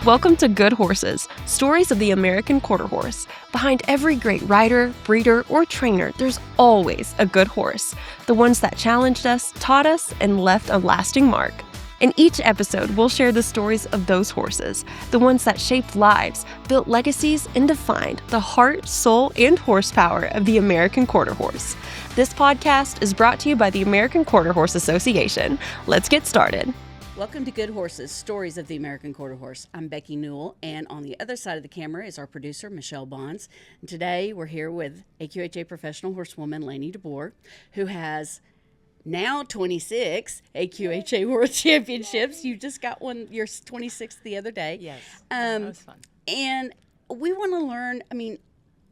Welcome to Good Horses, stories of the American quarter horse. Behind every great rider, breeder, or trainer, there's always a good horse. The ones that challenged us, taught us, and left a lasting mark. In each episode, we'll share the stories of those horses, the ones that shaped lives, built legacies, and defined the heart, soul, and horsepower of the American quarter horse. This podcast is brought to you by the American Quarter Horse Association. Let's get started. Welcome to Good Horses, Stories of the American Quarter Horse. I'm Becky Newell, and on the other side of the camera is our producer, Michelle Bonds. And today, we're here with AQHA professional horsewoman, Lainie DeBoer, who has now 26 AQHA World Championships. You just got one, your 26th the other day. Yes, that was fun. And we want to learn,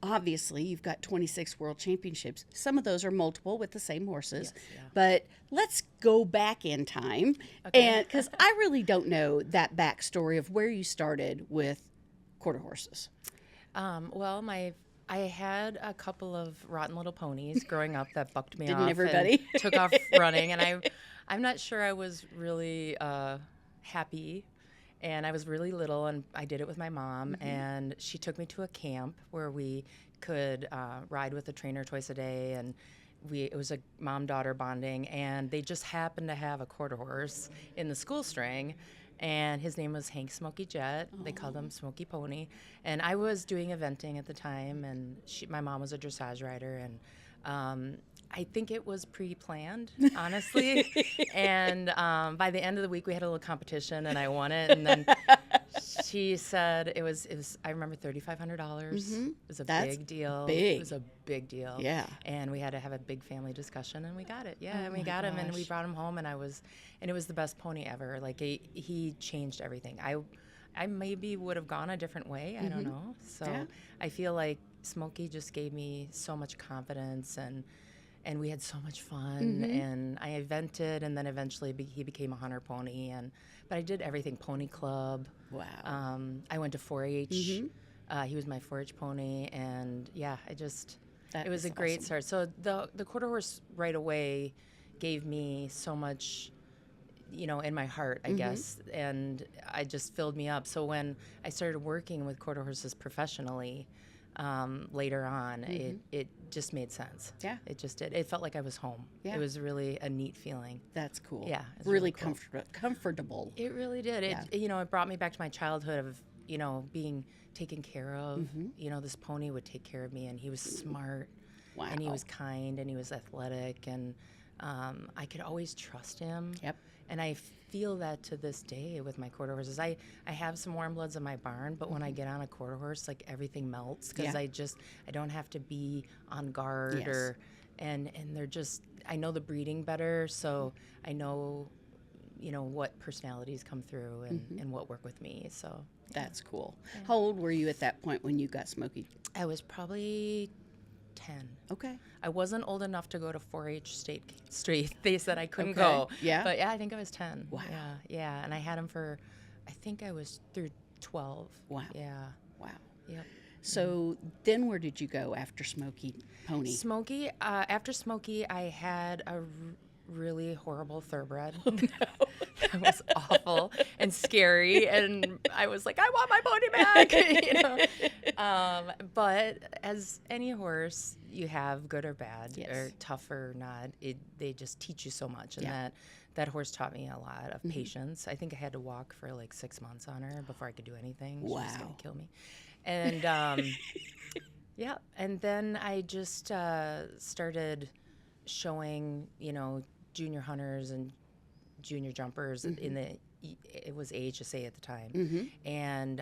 obviously, you've got 26 World Championships. Some of those are multiple with the same horses. Yes, yeah. But let's go back in time. Okay. And because I really don't know that backstory of where you started with quarter horses. I had a couple of rotten little ponies growing up that bucked me Didn't off everybody? and took off running. And I'm not sure I was really happy. And I was really little, and I did it with my mom. Mm-hmm. And she took me to a camp where we could ride with a trainer twice a day. And it was a mom-daughter bonding. And they just happened to have a quarter horse in the school string. And his name was Hank Smoky Jet. Oh. They called him Smoky Pony. And I was doing eventing at the time, and my mom was a dressage rider. And I think it was pre-planned, honestly. And by the end of the week, we had a little competition, and I won it. And then she said it was. I remember $3,500. Mm-hmm. It was a big deal. Big. It was a big deal. Yeah. And we had to have a big family discussion, and we got it. Yeah, Oh and we got him, and we gosh. brought him home, and it was the best pony ever. Like he changed everything. I maybe would have gone a different way. I don't know. So Yeah. I feel like Smoky just gave me so much confidence, and we had so much fun, and I evented, and then eventually he became a hunter pony, but I did everything, pony club. Wow. I went to 4-H. He was my 4-H pony, and yeah, it was a great start. So the quarter horse right away gave me so much, in my heart, I guess, and I just filled me up. So when I started working with quarter horses professionally, later on, it just made sense. Yeah. It just did. It felt like I was home. Yeah. It was really a neat feeling. That's cool. Yeah, it's Really really cool. comfortable. It really did. Yeah. It brought me back to my childhood of, being taken care of. This pony would take care of me, and he was smart. Wow. And he was kind, and he was athletic, and I could always trust him. Yep. And I feel that to this day with my quarter horses. I have some warm bloods in my barn, but when I get on a quarter horse, like everything melts because I don't have to be on guard. Yes. And they're just, I know the breeding better, so I know, what personalities come through and what work with me. So That's cool. Yeah. How old were you at that point when you got Smoky? I was probably 10. Okay. I wasn't old enough to go to 4-H state street. They said I couldn't Okay. go. Yeah? But yeah, I think I was 10. Wow. Yeah. And I had him for, I think I was through 12. Wow. Yeah. Wow. Yep. So then where did you go after Smoky Pony? Smoky, after Smoky, I had a really horrible thoroughbred. Oh, no. It was awful and scary, and I was like, I want my pony back. But as any horse, you have good or bad, Yes. or tough or not. They just teach you so much, and Yeah. that horse taught me a lot of patience. I think I had to walk for like 6 months on her before I could do anything. She was Wow. gonna kill me, and yeah. And then I just started showing, junior hunters and junior jumpers it was AHSA at the time. And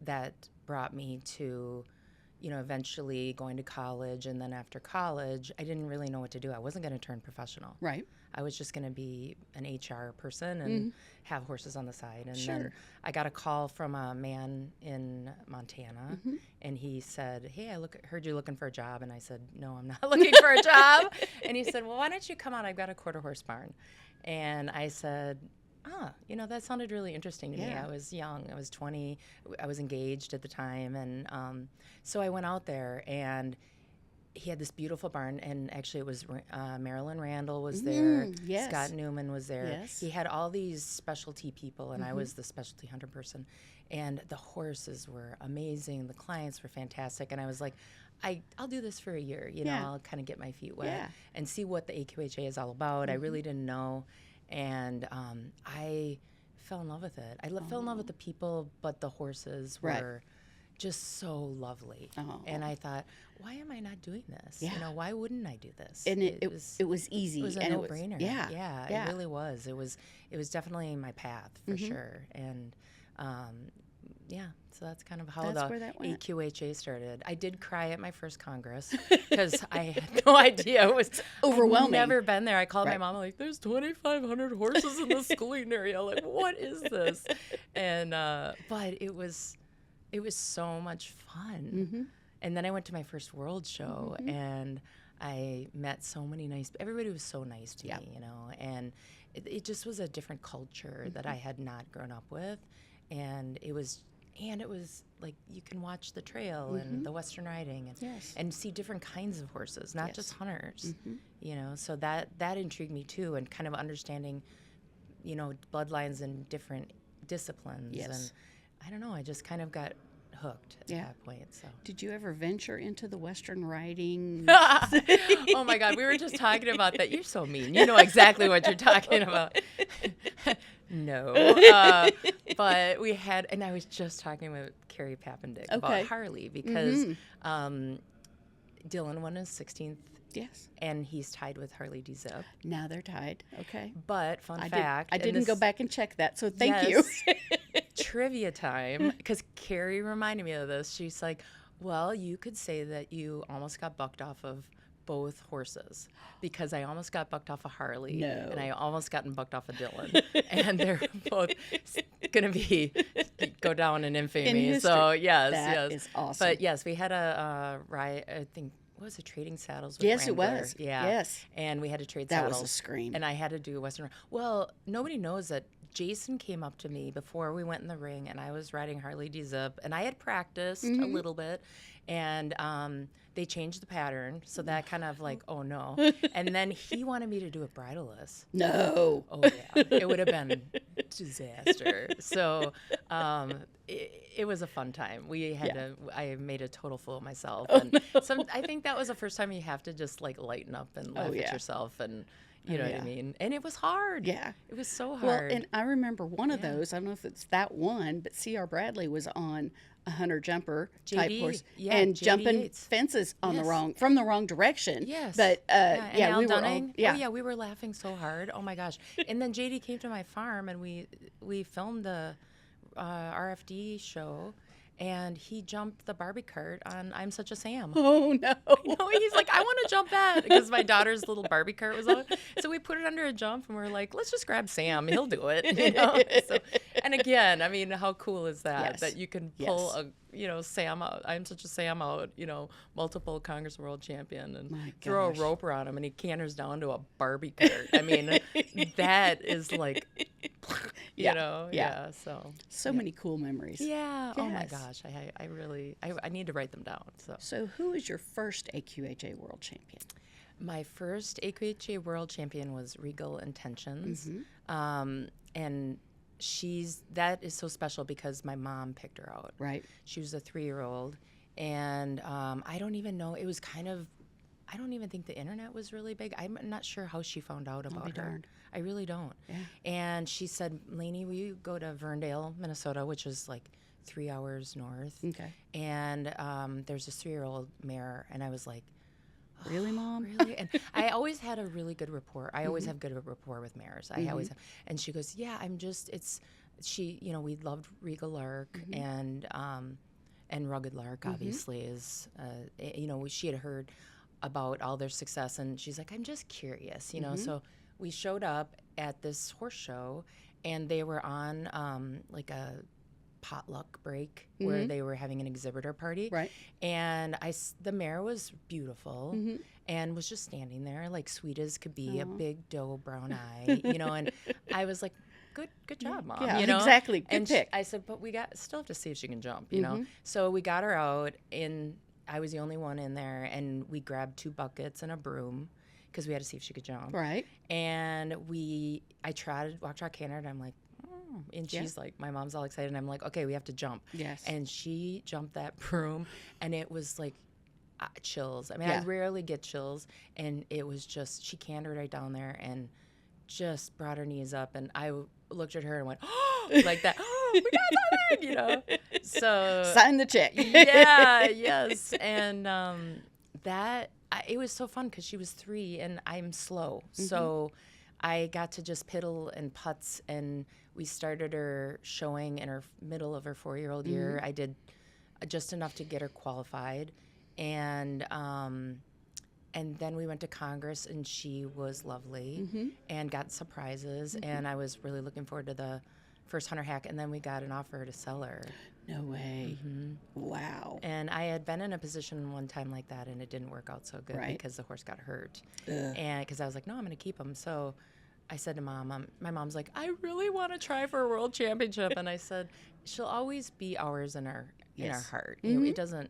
that brought me to, eventually going to college. And then after college, I didn't really know what to do. I wasn't going to turn professional. Right. I was just going to be an HR person and have horses on the side. And Sure. then I got a call from a man in Montana, and he said, hey, heard you looking for a job. And I said, no, I'm not looking for a job. And he said, well, why don't you come on? I've got a quarter horse barn. And I said, that sounded really interesting to me. Yeah. I was young. I was 20. I was engaged at the time. And so I went out there, and he had this beautiful barn, and actually it was Marilyn Randall was there. Yes. Scott Newman was there. Yes. He had all these specialty people, and I was the specialty hunter person. And the horses were amazing. The clients were fantastic. And I was like, I'll do this for a year. You know, I'll kind of get my feet wet and see what the AQHA is all about. I really didn't know. And I fell in love with it. I fell in love with the people, but the horses were just so lovely. And I thought, why am I not doing this? You know, why wouldn't I do this? And it was easy. It was a no-brainer. Yeah. It really was. It was definitely my path for sure. And so that's kind of how That's the where that went. AQHA started. I did cry at my first Congress because I had no idea. It was overwhelming. I'd never been there. I called my mom like, "There's 2,500 horses in the schooling area. Like, what is this?" And but it was so much fun. And then I went to my first World Show, and I met so many everybody was so nice to me, you know, and it just was a different culture that I had not grown up with. And it was like you can watch the trail and the Western riding and see different kinds of horses, not just hunters, you know, so that intrigued me too, and kind of understanding, you know, bloodlines and different disciplines. And I don't know, I just kind of got hooked at that point. So did you ever venture into the Western riding? Oh my God, we were just talking about that. You're so mean. You know exactly what you're talking about. No, but we had, and I was just talking with Carrie Pappendick about Harley because Dillon won his 16th. Yes. And he's tied with Harley DeZip. Now they're tied. Okay. But fun fact. I didn't go back and check that, so thank you. Trivia time, because Carrie reminded me of this. She's like, well, you could say that you almost got bucked off of both horses, because I almost got bucked off of Harley and I almost gotten bucked off of Dillon. And they're both going to go down in infamy. So, yes. That is awesome. But, yes, we had a ride, I think, what was it, trading saddles with Yes, Wrangler? it was. Yeah. Yes. And we had to trade That saddles. was a scream. And I had to do a Western. Well, nobody knows that Jason came up to me before we went in the ring, and I was riding Harley DeZip, and I had practiced a little bit, and they changed the pattern, so that kind of like, oh no. And then he wanted me to do it bridleless. No. Oh yeah, it would have been disaster. So it was a fun time. We had I made a total fool of myself, and I think that was the first time you have to just like lighten up and laugh at yourself, and you know what I mean? And it was hard. Yeah. It was so hard. Well, and I remember one of those, I don't know if it's that one, but C.R. Bradley was on a hunter jumper type horse and JD jumping Yates. fences on from the wrong direction. Yes. But and Al we were Dunning. We were laughing so hard. Oh my gosh. And then JD came to my farm, and we filmed the RFD show. And he jumped the Barbie cart on I'm Such a Sam. Oh, no. No, he's like, I want to jump that, because my daughter's little Barbie cart was on. So we put it under a jump, and we're like, let's just grab Sam. He'll do it. You know? So, and again, I mean, how cool is that? Yes. That you can pull Sam out, I'm Such a Sam out, multiple Congress World Champion, and throw a rope around him, and he canters down to a Barbie cart. I mean, that is like, So many cool memories. Yeah. Yes. Oh my gosh. I really need to write them down. So who was your first AQHA World Champion? My first AQHA World Champion was Regal Intentions. And that is so special because my mom picked her out. Right. She was a 3-year-old. And I don't even know, it was kind of, I don't even think the internet was really big. I'm not sure how she found out about her. Darned. I really don't. Yeah. And she said, Lainie, will you go to Verndale, Minnesota, which is like 3 hours north. Okay. And there's this 3-year-old mare, and I was like, really, Mom? Really? And I always had a really good rapport. I always have good rapport with mares. I always have. And she goes, yeah, we loved Regal Lark and Rugged Lark, obviously, is, she had heard about all their success, and she's like, I'm just curious, So we showed up at this horse show, and they were on like a potluck break where they were having an exhibitor party. Right. And the mare was beautiful and was just standing there like sweet as could be, a big doe brown eye, and I was like, good job, Mom. Yeah, exactly. Good and pick. I said, but we still have to see if she can jump, So we got her out in I was the only one in there, and we grabbed 2 buckets and a broom because we had to see if she could jump. Right. And I tried walk, track, canter, and I'm like, and she's like, my mom's all excited, and I'm like, okay, we have to jump. Yes. And she jumped that broom, and it was like chills. I mean, I rarely get chills, and it was just, she cantered right down there and just brought her knees up, and I looked at her and went, oh, like that, oh, we got something, you know. So sign the check. Yeah, yes. And it was so fun because she was 3 and I'm slow. So I got to just piddle and putz, and we started her showing in her middle of her 4-year-old year. I did just enough to get her qualified. And then we went to Congress, and she was lovely and got surprises. And I was really looking forward to the first hunter hack. And then we got an offer to sell her. No way. Wow. And I had been in a position one time like that, and it didn't work out so good because the horse got hurt. And because I was like, no, I'm going to keep him. So I said to Mom, my mom's like, I really want to try for a world championship. And I said, she'll always be ours in our heart. You know, it doesn't,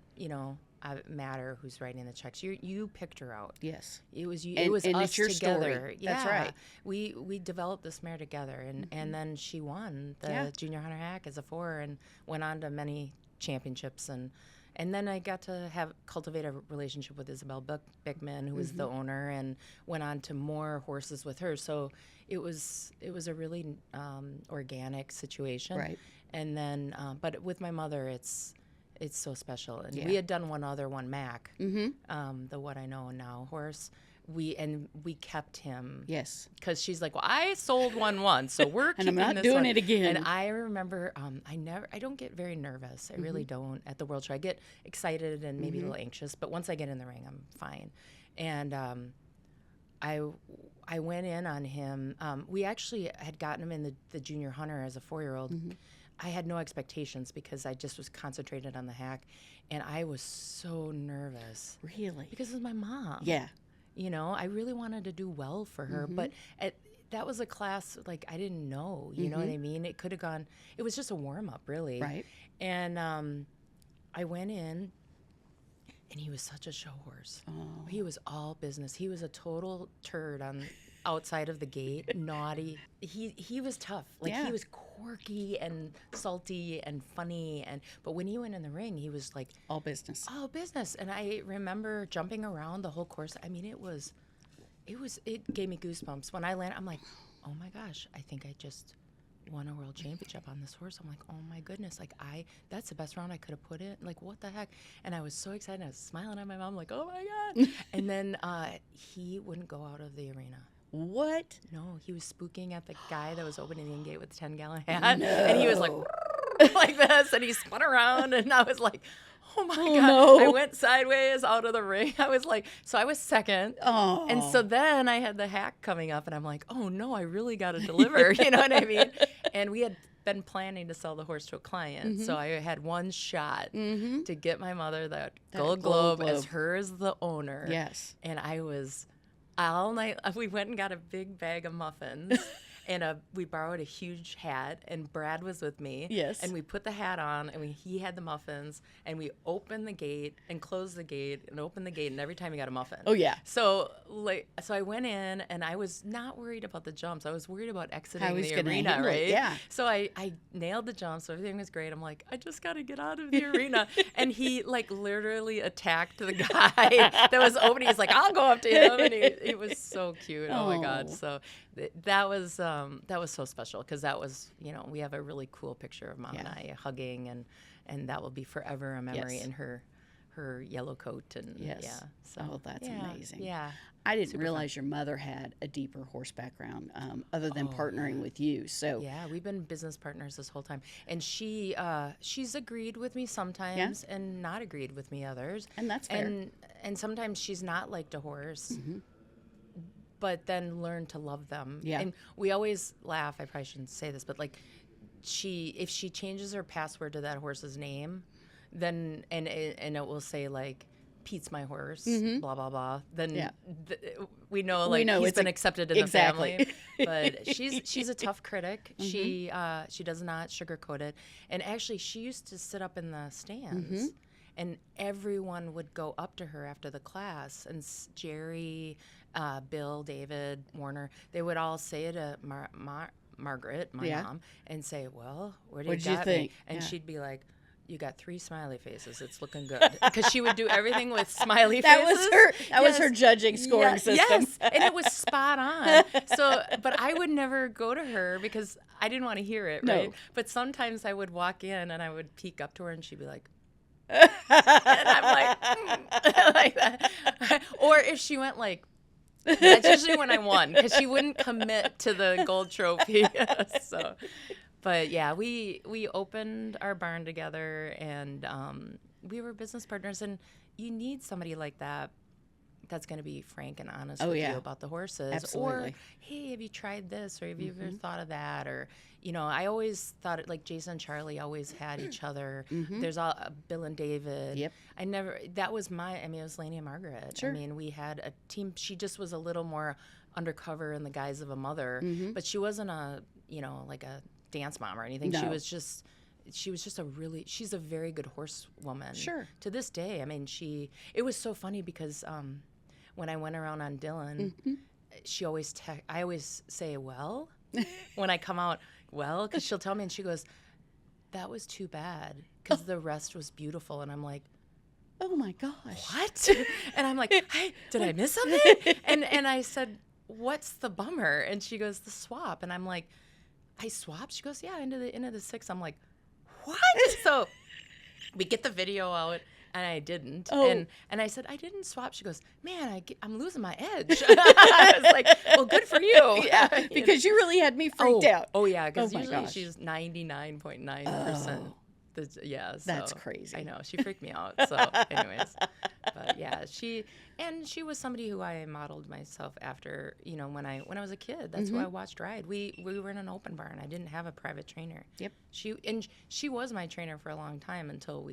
matter who's writing the checks. You picked her out. Yes. It was you. And, it was and us it's your together. story. Yeah. That's right. We developed this mare together, and then she won the junior hunter hack as a 4 and went on to many championships, and then I got to cultivate a relationship with Isabel Bickman, who was the owner, and went on to more horses with her. So it was a really organic situation. Right. And then, but with my mother, it's so special. And we had done one, Mac, the What I Know Now horse. We kept him. Yes. Because she's like, well, I sold one once, so we're keeping and I'm not this doing one. it again. And I remember, I don't get very nervous. I really don't at the World Show. I get excited and maybe a little anxious, but once I get in the ring, I'm fine. And I went in on him. We actually had gotten him in the junior hunter as a 4-year-old. I had no expectations because I just was concentrated on the hack, and I was so nervous. Really? Because it was my mom. Yeah. You know, I really wanted to do well for her, but that was a class, like, I didn't know, you know what I mean? It could have gone, it was just a warm-up, really. Right. And I went in, and he was such a show horse. Oh. He was all business. He was a total turd on outside of the gate, naughty. He was tough. Like, he was quirky and salty and funny, but when he went in the ring, he was like all business. All business. And I remember jumping around the whole course. I mean, it gave me goosebumps. When I landed, I'm like, oh my gosh, I think I just won a world championship on this horse. I'm like, oh my goodness, like that's the best round I could have put in. Like, what the heck? And I was so excited. I was smiling at my mom, like, oh my God. And then he wouldn't go out of the arena. What? No, he was spooking at the guy that was opening the gate with the 10-gallon hat. No. And he was like, like this, and he spun around, and I was like, oh my God. No. I went sideways out of the ring. I was like, so I was second. Oh. And so then I had the hack coming up, and I'm like, oh no, I really got to deliver. You know what I mean? And we had been planning to sell the horse to a client. So I had one shot to get my mother that Gold Globe as her as the owner. Yes. And I was all night. We went and got a big bag of muffins. And we borrowed a huge hat, and Brad was with me. Yes. And we put the hat on, and he had the muffins, and we opened the gate and closed the gate and opened the gate, and every time he got a muffin. Oh, yeah. So I went in, and I was not worried about the jumps. I was worried about exiting How he's the gonna arena, handle it, right? yeah. So I nailed the jumps, so everything was great. I'm like, I just got to get out of the arena. And he, like, literally attacked the guy that was opening. He's like, I'll go up to him. And he was so cute. Oh, my God. So that was so special, because that was, we have a really cool picture of Mom and I hugging, and that will be forever a memory in her yellow coat. And So that's amazing. Yeah. I didn't realize your mother had a deeper horse background other than partnering with you. So yeah, we've been business partners this whole time, and she's agreed with me sometimes and not agreed with me others, and that's fair. And sometimes she's not liked a horse. But then learn to love them. Yeah. And we always laugh, I probably shouldn't say this, but like if she changes her password to that horse's name, then and it will say like, Pete's my horse, blah blah blah. Then we know he's been accepted in the family. But she's a tough critic. She does not sugarcoat it. And actually, she used to sit up in the stands and everyone would go up to her after the class, and Jerry, Bill, David, Warner, they would all say to Margaret, my mom, and say, well, what did you think? And she'd be like, you got 3 smiley faces. It's looking good. Because she would do everything with smiley faces. That was her judging scoring system. Yes, and it was spot on. So, but I would never go to her because I didn't want to hear it, right? But sometimes I would walk in and I would peek up to her and she'd be like, and I'm like, like that. Or if she went like, that's usually when I won, because she wouldn't commit to the gold trophy. So. But yeah, we opened our barn together, and we were business partners. And you need somebody like that that's going to be frank and honest with you about the horses. Absolutely. Or, hey, have you tried this? Or have you ever thought of that? Or, I always thought it, like Jason and Charlie always had each other. There's all Bill and David. Yep. It was Lainie and Margaret. Sure. We had a team. She just was a little more undercover in the guise of a mother, but she wasn't like a dance mom or anything. No. She's a very good horsewoman. Sure. To this day, it was so funny because when I went around on Dillon, she always I always say, well, when I come out, well, because she'll tell me, and she goes, that was too bad because the rest was beautiful. And I'm like, oh my gosh. What? And I'm like, hey, did I miss something? And I said, what's the bummer? And she goes, the swap. And I'm like, I swapped? She goes, yeah, into the 6. I'm like, what? So we get the video out, and I didn't. And I said, I didn't swap. She goes, man, I'm losing my edge. I was like, well, good for you. Yeah, because you really had me freaked out. Oh, yeah, because usually she's 99.9%. That's crazy. I know, she freaked me out. So, anyways, but yeah, she was somebody who I modeled myself after. When I was a kid, that's who I watched ride. We were in an open barn. I didn't have a private trainer. Yep. She was my trainer for a long time until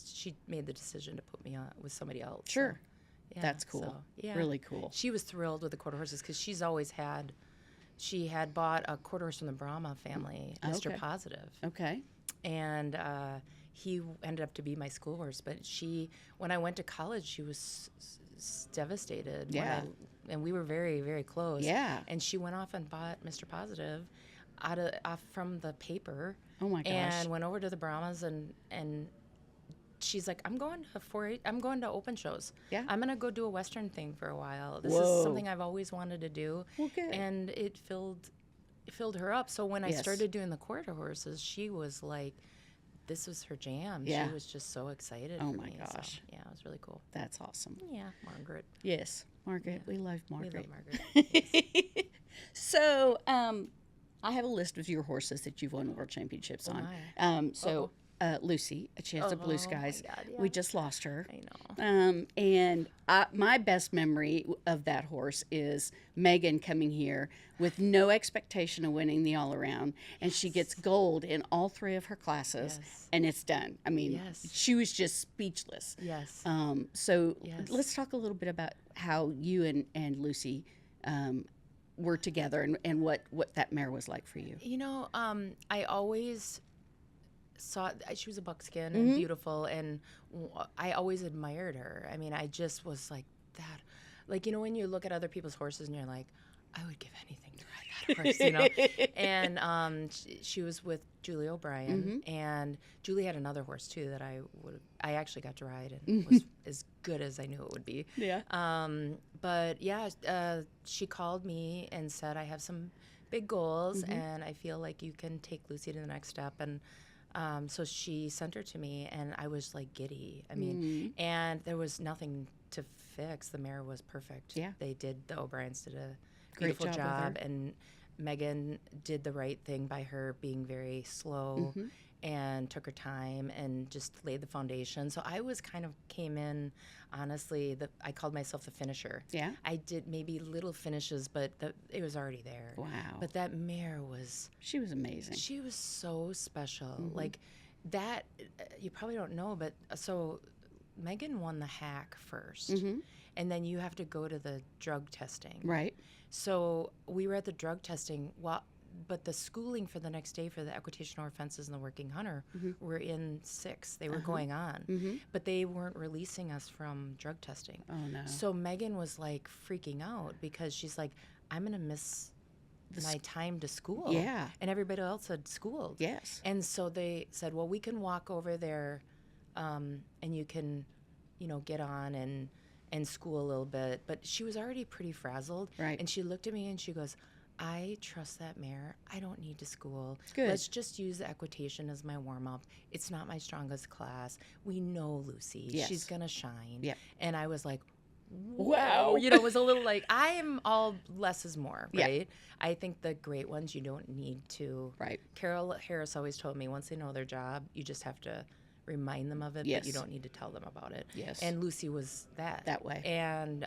she made the decision to put me on with somebody else. Sure. So, yeah, that's cool. So, yeah. Really cool. She was thrilled with the quarter horses because she had bought a quarter horse from the Brahma family, Mr. Positive. Okay. And he ended up to be my school horse. But when I went to college, she was devastated. Yeah. And we were very, very close. Yeah. And she went off and bought Mr. Positive off from the paper. Oh my gosh. And went over to the Brahmas and she's like, I'm going to open shows. Yeah. I'm going to go do a Western thing for a while. This Whoa. is something I've always wanted to do. Well, good. And it filled her up. So when I started doing the quarter horses, she was like, this was her jam. Yeah. She was just so excited. Oh for my me. gosh. So, yeah, it was really cool. That's awesome. Yeah, Margaret. Yes, Margaret. Yeah. We love Margaret. We love Margaret. Yes. So, I have a list of your horses that you've won world championships on. Lucy, a Chanceof Blueskies. My God, yeah. We just lost her. I know. And my best memory of that horse is Megan coming here with no expectation of winning the all-around, and she gets gold in all 3 of her classes, and it's done. She was just speechless. Yes. Let's talk a little bit about how you and Lucy were together and what that mare was like for you. I always saw she was a buckskin and beautiful, and I always admired her. I just was like that. Like, when you look at other people's horses and you're like, I would give anything to ride that horse, And she was with Julie O'Brien, and Julie had another horse too that I actually got to ride and was as good as I knew it would be. Yeah. But yeah, she called me and said, I have some big goals, and I feel like you can take Lucy to the next step. And so she sent her to me, and I was like giddy. And there was nothing to fix. The mare was perfect. Yeah. The O'Briens did a beautiful job, and Megan did the right thing by her being very slow and took her time and just laid the foundation. So I came in, honestly, I called myself the finisher. Yeah. I did maybe little finishes, but it was already there. Wow. But that mare she was amazing. She was so special. Like that, you probably don't know, but so Megan won the hack first. And then you have to go to the drug testing. Right. So we were at the drug testing. Well, but the schooling for the next day for the equitational fences and the working hunter were in 6. They were going on, but they weren't releasing us from drug testing. Oh no. So Megan was like freaking out because she's like, I'm going to miss my time to school. Yeah. And everybody else had schooled. Yes. And so they said, well, we can walk over there and you can, get on and school a little bit. But she was already pretty frazzled. Right. And she looked at me and she goes, I trust that mare. I don't need to school. Good. Let's just use the equitation as my warm-up. It's not my strongest class. We know Lucy. Yes. She's going to shine. Yep. And I was like, Wow. it was a little like, I am all less is more, Yeah. right? I think the great ones, you don't need to. Right. Carol Harris always told me, once they know their job, you just have to remind them of it, Yes. but you don't need to tell them about it. Yes. And Lucy was that way. And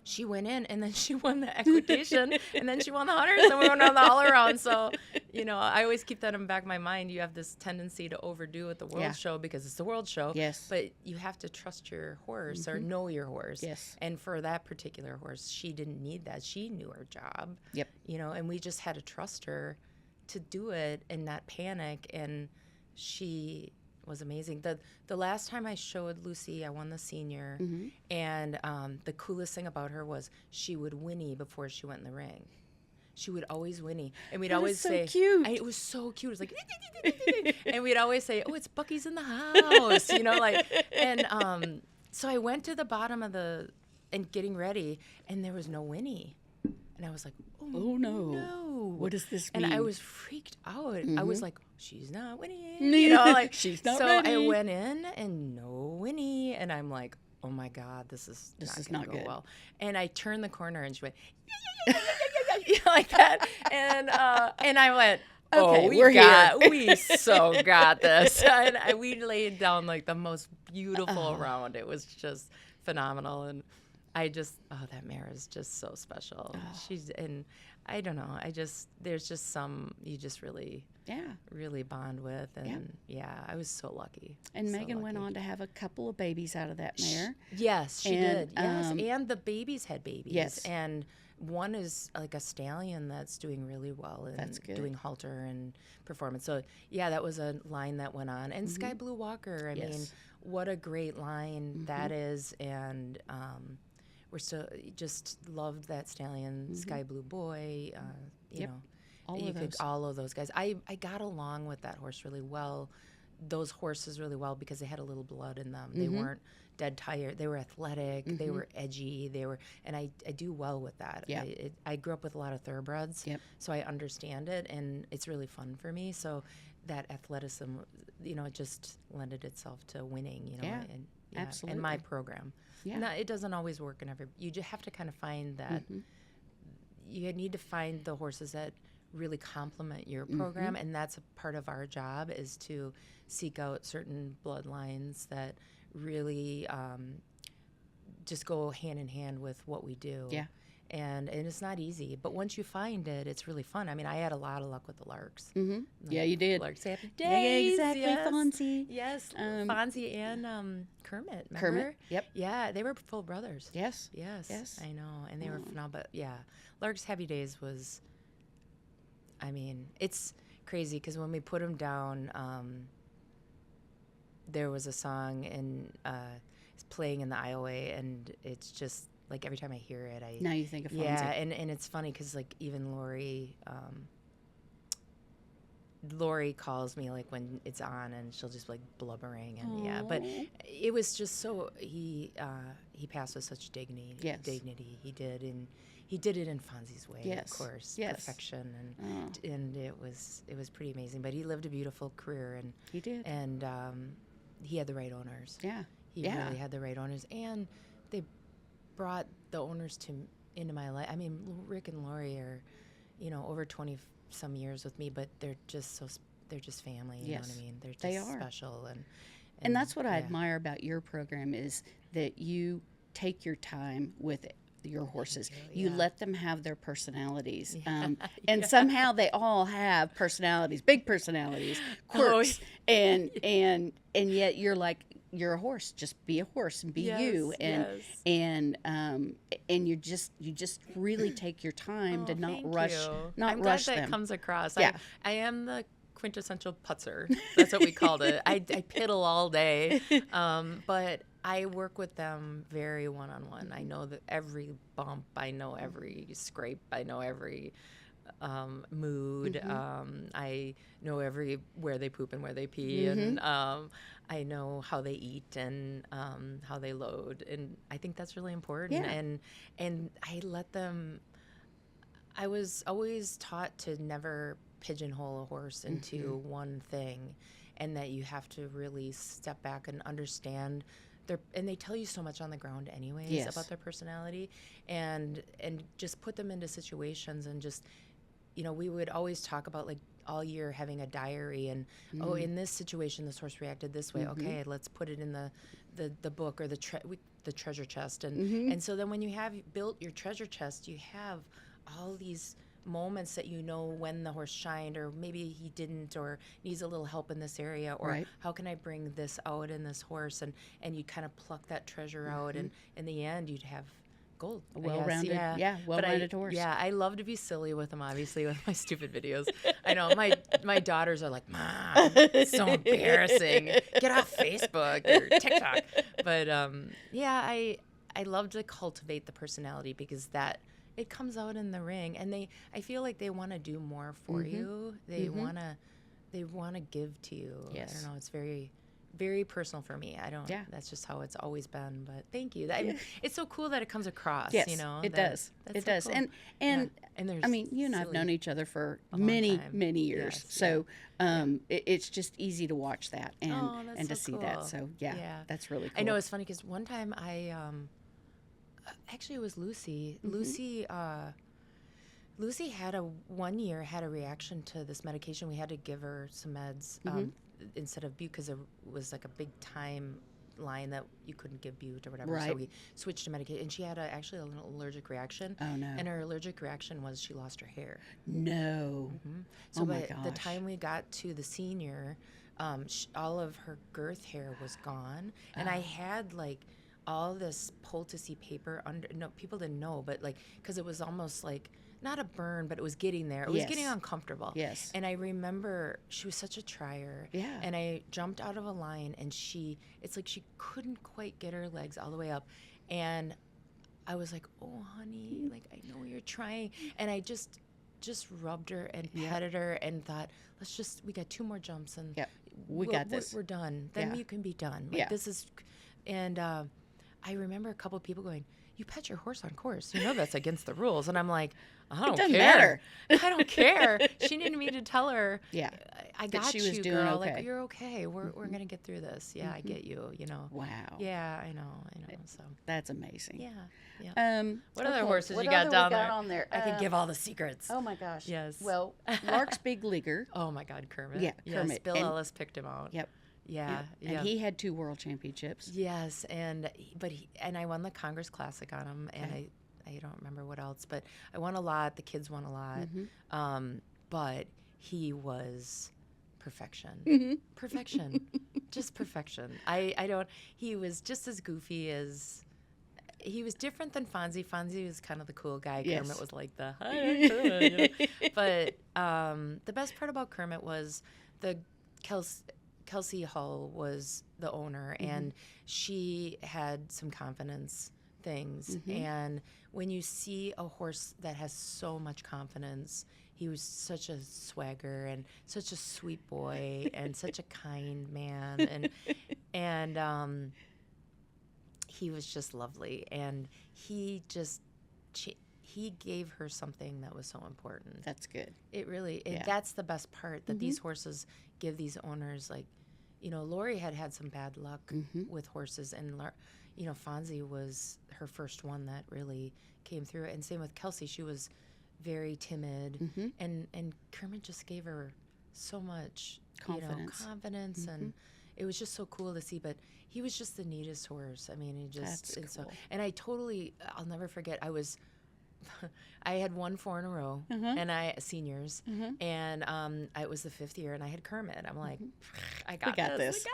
she went in, and then she won the equitation, and then she won the hunters, and we went on the all around. So, I always keep that in the back of my mind. You have this tendency to overdo at the world show because it's the world show. Yes. But you have to trust your horse or know your horse. Yes. And for that particular horse, she didn't need that. She knew her job. Yep. And we just had to trust her to do it and not panic. And she was amazing. The last time I showed Lucy, I won the senior, and the coolest thing about her was she would whinny before she went in the ring. She would always whinny, and we'd always so say, cute. It was so cute. It was like, and we'd always say, "Oh, it's Bucky's in the house," and so I went to the bottom of and getting ready, and there was no whinny, and I was like, Oh no. no. What does this mean? And I was freaked out. I was like, she's not winning. She's not so ready. I went in and no Winnie, and I'm like, oh my God, this is not gonna go good. well. And I turned the corner and she went like that, and I went, Okay, we we're here. We so got this, and we laid down like the most beautiful round. It was just phenomenal, and that mare is just so special. And I don't know, there's just some you just really bond with, and I was so lucky. And so Megan went lucky. on to have a couple of babies out of that mare. Yes, she And, did. Yes, and the babies had babies. Yes. And one is like a stallion that's doing really well and That's good. doing halter and performance. So that was a line that went on. And Sky Blue Walker, I mean, what a great line that is. And we're so just loved that stallion, Sky Blue Boy. You know, all of those guys. I got along with that horse really well. Those horses really well because they had a little blood in them. They weren't dead tired. They were athletic. They were edgy. And I do well with that. Yeah. I grew up with a lot of thoroughbreds, so I understand it, and it's really fun for me. So that athleticism, it just lended itself to winning, and absolutely. in my program. Yeah. Now, it doesn't always work in every. You just have to kind of find that. You need to find the horses that really complement your program, and that's a part of our job is to seek out certain bloodlines that really just go hand in hand with what we do. Yeah. And it's not easy, but once you find it, it's really fun. I mean, I had a lot of luck with the larks. Yeah, you did. Larks happy Yeah, days. exactly, Yes. Fonzie. Yes, Fonzie and Kermit. Remember? Kermit, yep. Yeah, they were full brothers. Yes. Yes, I know, and they were phenomenal. But yeah, Lark's Heavy Days was. I mean, it's crazy because when we put him down, there was a song and it's playing in the IOA, and it's just like every time I hear it, Now you think of Fonzie. yeah, and it's funny because like even Lori calls me like when it's on, and she'll just be, like blubbering, and but it was just so he passed with such dignity. Yes. Dignity he did, and he did it in Fonzie's way, Yes. of course, Yes. perfection, and it was pretty amazing. But he lived a beautiful career, and He did. and he had the right owners. Yeah. He really had the right owners, and they brought the owners into my life. I mean, Rick and Lori are, over 20 some years with me, but they're just family. You know what I mean? They're just They are. special, And that's what I admire about your program is that you take your time with your horses. You let them have their personalities. And somehow they all have personalities, big personalities, quirks. And yet you're like, you're a horse. Just be a horse and be Yes, you. And yes. and you just really take your time to not Thank rush, you. not I'm rush glad that them. comes across. Yeah. I am the quintessential putzer. That's what we called it. I piddle all day, but I work with them very one-on-one. I know that every bump, I know every scrape, I know every mood. I know where they poop and where they pee, and I know how they eat and how they load, and I think that's really important. Yeah. And I let them. I was always taught to never pigeonhole a horse into one thing, and that you have to really step back and understand and they tell you so much on the ground anyways Yes. about their personality, and just put them into situations, and just, we would always talk about, like, all year having a diary, and oh, in this situation this horse reacted this way. Okay, let's put it in the book or the treasure chest, and so then when you have built your treasure chest, you have all these moments that when the horse shined, or maybe he didn't, or needs a little help in this area, or Right. how can I bring this out in this horse, and you kind of pluck that treasure out, and in the end you'd have gold. A well-rounded, well-rounded horse. Yeah, I love to be silly with them, obviously, with my stupid videos. I know my daughters are like, Mom, it's so embarrassing. Get off Facebook or TikTok. But I love to cultivate the personality, because it comes out in the ring, and I feel like they want to do more for you. They want to give to you. Yes. I don't know. It's very, very personal for me. Yeah. That's just how it's always been. But thank you. I mean, it's so cool that it comes across. Yes, It does. It does. Cool. And there's I mean, you and I have known each other for a long many, time. many years. Yes, so it's just easy to watch that and that's to so see that. cool. So Yeah. that's really cool. I know it's funny because one time actually it was Lucy. Lucy had one year had a reaction to this medication. We had to give her some meds instead of Bute, because it was like a big time line that you couldn't give Bute or whatever. Right. So we switched to medication, and she had actually an allergic reaction. Oh, no. And her allergic reaction was she lost her hair. No. So Oh, my by the gosh. time we got to the senior, all of her girth hair was gone, and I had like all this poulticey paper under. No, people didn't know, but like, because it was almost like not a burn, but it was getting there. It was Yes. getting uncomfortable. Yes. And I remember she was such a trier. Yeah. And I jumped out of a line, and it's like she couldn't quite get her legs all the way up, and I was like, "Oh, honey, like, I know you're trying," and I just rubbed her and petted her and thought, we got 2 more jumps, and we got this. We're done. Then Yeah. you can be done. Like, Yeah. this is, and I remember a couple of people going, "You pet your horse on course. You know that's against the rules." And I'm like, I don't doesn't care. matter. I don't care. She needed me to tell her, Yeah. I That got she was you, doing girl. okay. Like, you're okay. We're gonna get through this. Yeah, I get you. Wow. Yeah, I know. So That's amazing. yeah. What other okay, horses what you got other down we there? got on there? I could give all the secrets. Oh my gosh. Yes. Well, Lark's Big Leaguer. Oh my God, Kermit. Yeah, Yes, Kermit. Bill And- Ellis picked him out. Yep. Yeah. And he had 2 world championships. Yes, and I won the Congress Classic on him, and I don't remember what else, but I won a lot. The kids won a lot, but he was perfection, perfection, just perfection. He was just as goofy as. He was different than Fonzie. Fonzie was kind of the cool guy. Yes. Kermit was like the hi, I'm Kermit, But the best part about Kermit was the Kelsey Hull was the owner, and she had some confidence things. And when you see a horse that has so much confidence, he was such a swagger and such a sweet boy and such a kind man, and he was just lovely, and he gave her something that was so important. That's good. It really, that's the best part, that these horses give these owners, like, Lori had some bad luck with horses, and, Fonzie was her first one that really came through. And same with Kelsey. She was very timid, and Kermit just gave her so much confidence, and it was just so cool to see. But he was just the neatest horse. I mean, he just, That's and cool. so, and I'll never forget, I had won 4 in a row, and seniors, and it was the 5th year, and I had Kermit. I'm like, I got this.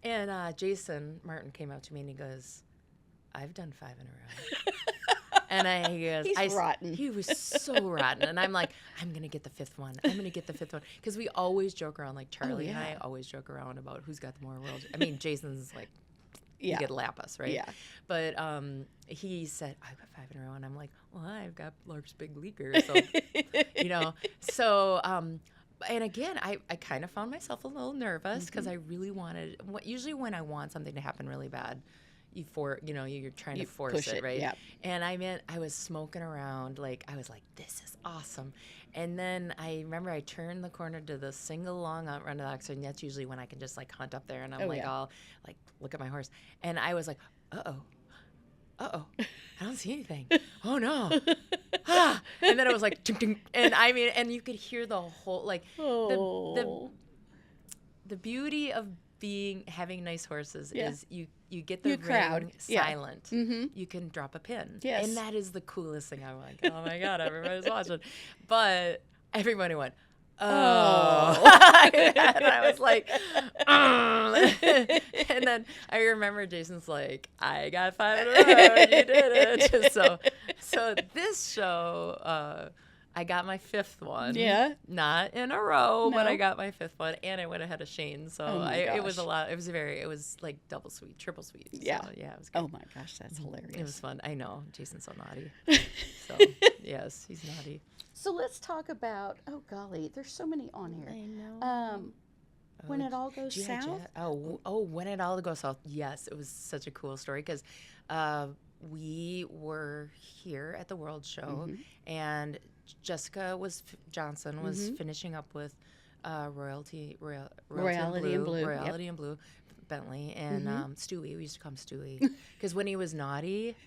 And Jason Martin came up to me and he goes, I've done 5 in a row. And he goes, He's rotten. He was so rotten. And I'm like, I'm going to get the 5th one. I'm going to get the 5th one. Because we always joke around, like Charlie and I always joke around about who's got the more world. I mean, Jason's like, he could lap us, right? Yeah. But he said, I've got 5 in a row. And I'm like, well, I've got Lark's Big Leaker. So, So, and again, I kind of found myself a little nervous because I really wanted, usually when I want something to happen really bad, you're trying to force it, right? Yeah. And I was smoking around, like, I was like, this is awesome. And then I remember I turned the corner to the single long run to the Oxford, and that's usually when I can just like hunt up there and I'm I'll like look at my horse. And I was like, uh-oh, I don't see anything. Oh no. And then it was like, ding, ding. And I mean, and you could hear the whole, like, the beauty of having nice horses is you get the crowd silent. You can drop a pin. Yes. And that is the coolest thing. I'm like, oh my God, everybody's watching. But everybody went, oh. And I was like, and then I remember Jason's like, I got 5 in a row, and you did it. So this show, I got my 5th one. Yeah. Not in a row, but I got my 5th one, and I went ahead of Shane. So it was a lot. It was like double sweet, triple sweet. Yeah. So, yeah, it was good. Oh my gosh, that's hilarious. It was fun. I know. Jason's so naughty. So, yes, he's naughty. So let's talk about, oh golly, there's so many on here. I know. When it all goes south? When it all goes south. Yes, it was such a cool story because we were here at the World Show, and Jessica Johnson was finishing up with Royalty and Blue, Bentley, and Stewie. We used to call him Stewie because when he was naughty,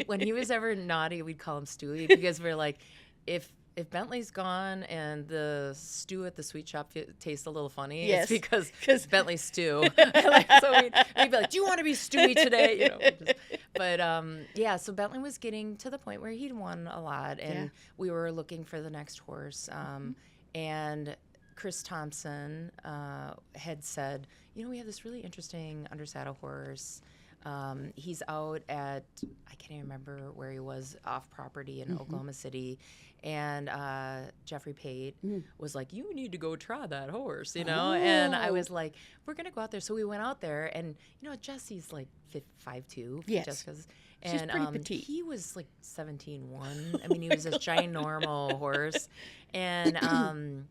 when he was ever naughty, we'd call him Stewie because we're like, if Bentley's gone and the stew at the sweet shop tastes a little funny, it's because Bentley's stew. So we'd be like, do you want to be Stewie today? So Bentley was getting to the point where he'd won a lot, and we were looking for the next horse. And Chris Thompson had said, we have this really interesting undersaddle horse. He's out at, I can't even remember where he was, off property in Oklahoma City. And Jeffrey Pate was like, you need to go try that horse, And I was like, we're going to go out there. So we went out there, and, Jesse's like 5'2". Yes. Jessica's. And she's pretty petite. He was like 17-1. I mean, he was this ginormal horse. And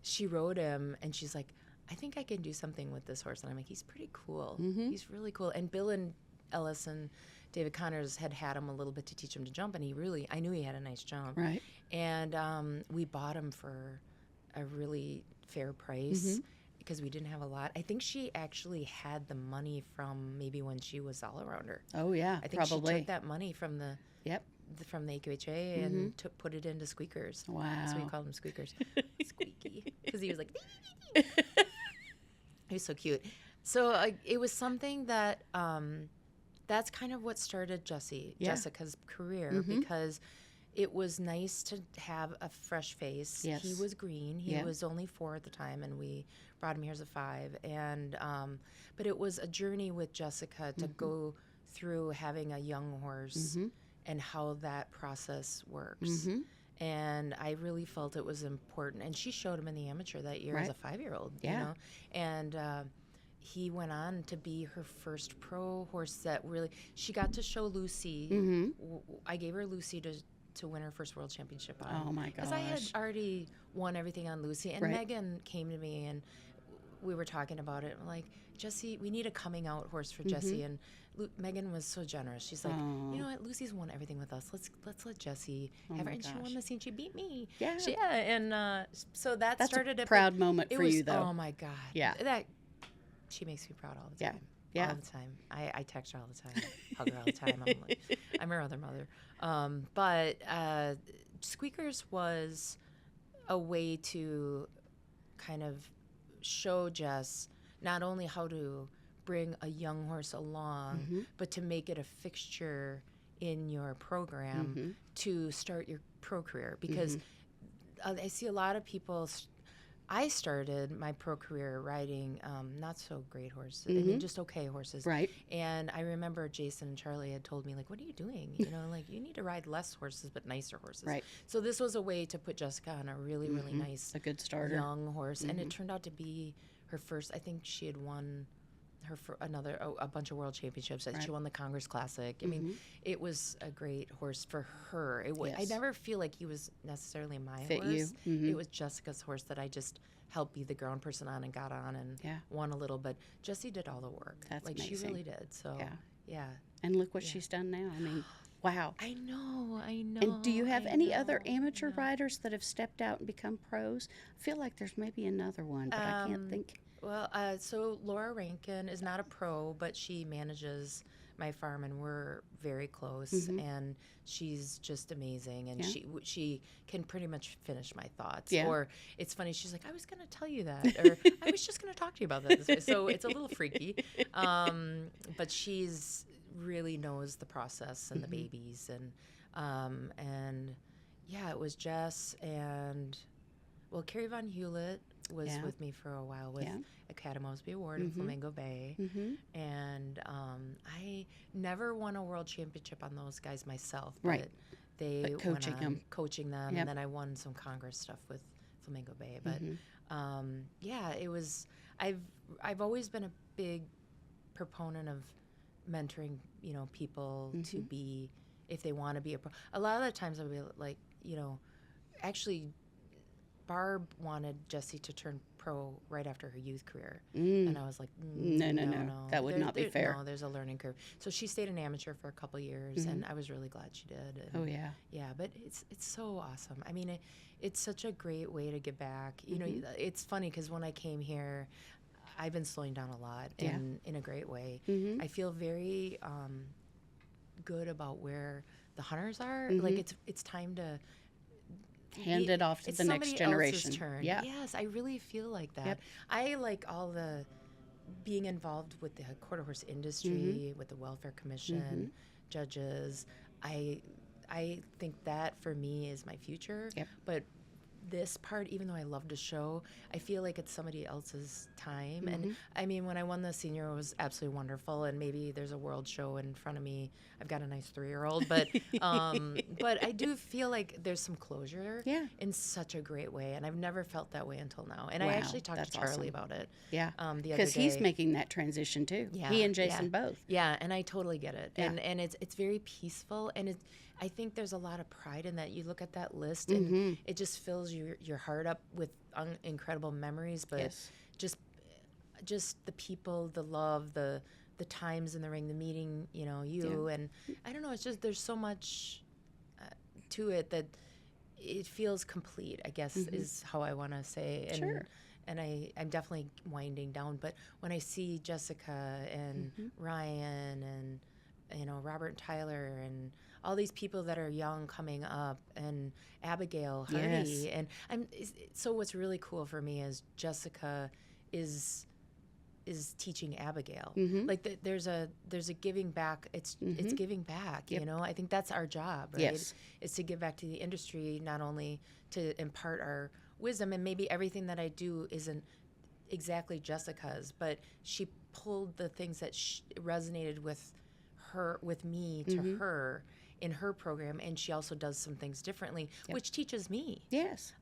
she rode him, and she's like, I think I can do something with this horse. And I'm like, he's pretty cool. He's really cool. And Bill and Ellis and David Connors had him a little bit to teach him to jump, and I knew he had a nice jump. Right. And we bought him for a really fair price because we didn't have a lot. I think she actually had the money from maybe when she was all-arounder. Oh, yeah, I think she took that money from the from the AQHA and put it into squeakers. Wow. So we called them squeakers. Squeaky. Because he was like, he was so cute. So it was something that that's kind of what started Jessica's career because it was nice to have a fresh face. Yes. He was green. He was only 4 at the time, and we brought him here as a 5. And but it was a journey with Jessica to go through having a young horse and how that process works. And I really felt it was important. And she showed him in the amateur that year as a 5-year-old, And he went on to be her first pro horse that really, she got to show Lucy. I gave her Lucy to win her first world championship on. Oh my gosh. Because I had already won everything on Lucy. And Megan came to me and we were talking about it. I'm like, Jessie, we need a coming out horse for Jessie. And Megan was so generous. She's like, you know what, Lucy's won everything with us. Let's let Jessie have her. And she won the scene. She beat me. Yeah. And so that's started a proud moment for you, though. Oh my God. Yeah. She makes me proud all the time. Yeah. All the time. I text her all the time, hug her all the time. I'm like, I'm her other mother. But Squeakers was a way to kind of show Jess not only how to bring a young horse along, but to make it a fixture in your program to start your pro career, because I see a lot of people. I started my pro career riding not so great horses, I mean, just okay horses. Right. And I remember Jason and Charlie had told me, like, what are you doing? You know, like, you need to ride less horses but nicer horses. Right. So this was a way to put Jessica on a really, really nice, a good starter, young horse. And it turned out to be her first. I think she had won a bunch of world championships. She won the Congress Classic. I mean, it was a great horse for her. I never feel like he was necessarily my horse. It was Jessica's horse that I just helped be the ground person on and got on and won a little. But Jessie did all the work. That's like amazing. She really did. So yeah. And look what she's done now. I mean, wow. I know. And do you have any other amateur riders that have stepped out and become pros? I feel like there's maybe another one, but I can't think. Well, so Laura Rankin is not a pro, but she manages my farm, and we're very close. And she's just amazing, and she can pretty much finish my thoughts. Yeah. Or it's funny, she's like, I was going to tell you that, or I was just going to talk to you about that this way. So it's a little freaky, but she's really knows the process and the babies, and yeah, it was Jess and Carrie Von Hewlett was with me for a while with Academy Mosby Award in Flamingo Bay. And I never won a world championship on those guys myself, but they coaching them. Coaching them, and then I won some Congress stuff with Flamingo Bay. But yeah, it was. I've always been a big proponent of mentoring, people to be, if they want to be a pro. A lot of the times I'll be like, actually, Barb wanted Jessie to turn pro right after her youth career. And I was like, no. That would not be fair. No, there's a learning curve. So she stayed an amateur for a couple years, and I was really glad she did. And yeah, but it's so awesome. I mean, it's such a great way to give back. It's funny because when I came here, I've been slowing down a lot in a great way. I feel very good about where the hunters are. Like it's time to hand it off to the next generation. Turn. Yeah. Yes, I really feel like that. Yep. I like all the being involved with the quarter horse industry, with the Welfare Commission, judges. I think that for me is my future. Yep. But this part, even though I love to show, I feel like it's somebody else's time. And I mean, when I won the senior, it was absolutely wonderful. And maybe there's a world show in front of me. I've got a nice 3-year-old, but but I do feel like there's some closure in such a great way. And I've never felt that way until now. And I actually talked to Charlie about it. Yeah. The other day. Because he's making that transition too. Yeah, he and Jason both. Yeah, and I totally get it. Yeah. And it's very peaceful, and I think there's a lot of pride in that. You look at that list, and it just fills your heart up with incredible memories. But just the people, the love, the times in the ring, the meeting, and I don't know. It's just there's so much to it that it feels complete, I guess, is how I want to say. And, Sure. And I'm definitely winding down. But when I see Jessica and Ryan and Robert and Tyler and all these people that are young coming up, and Abigail Hardy, and so what's really cool for me is Jessica is teaching Abigail. Like there's a giving back. It's giving back. I think that's our job, right? Yes. Is to give back to the industry, not only to impart our wisdom, and maybe everything that I do isn't exactly Jessica's, but she pulled the things that resonated with me to her in her program, and she also does some things differently, which teaches me. Yes.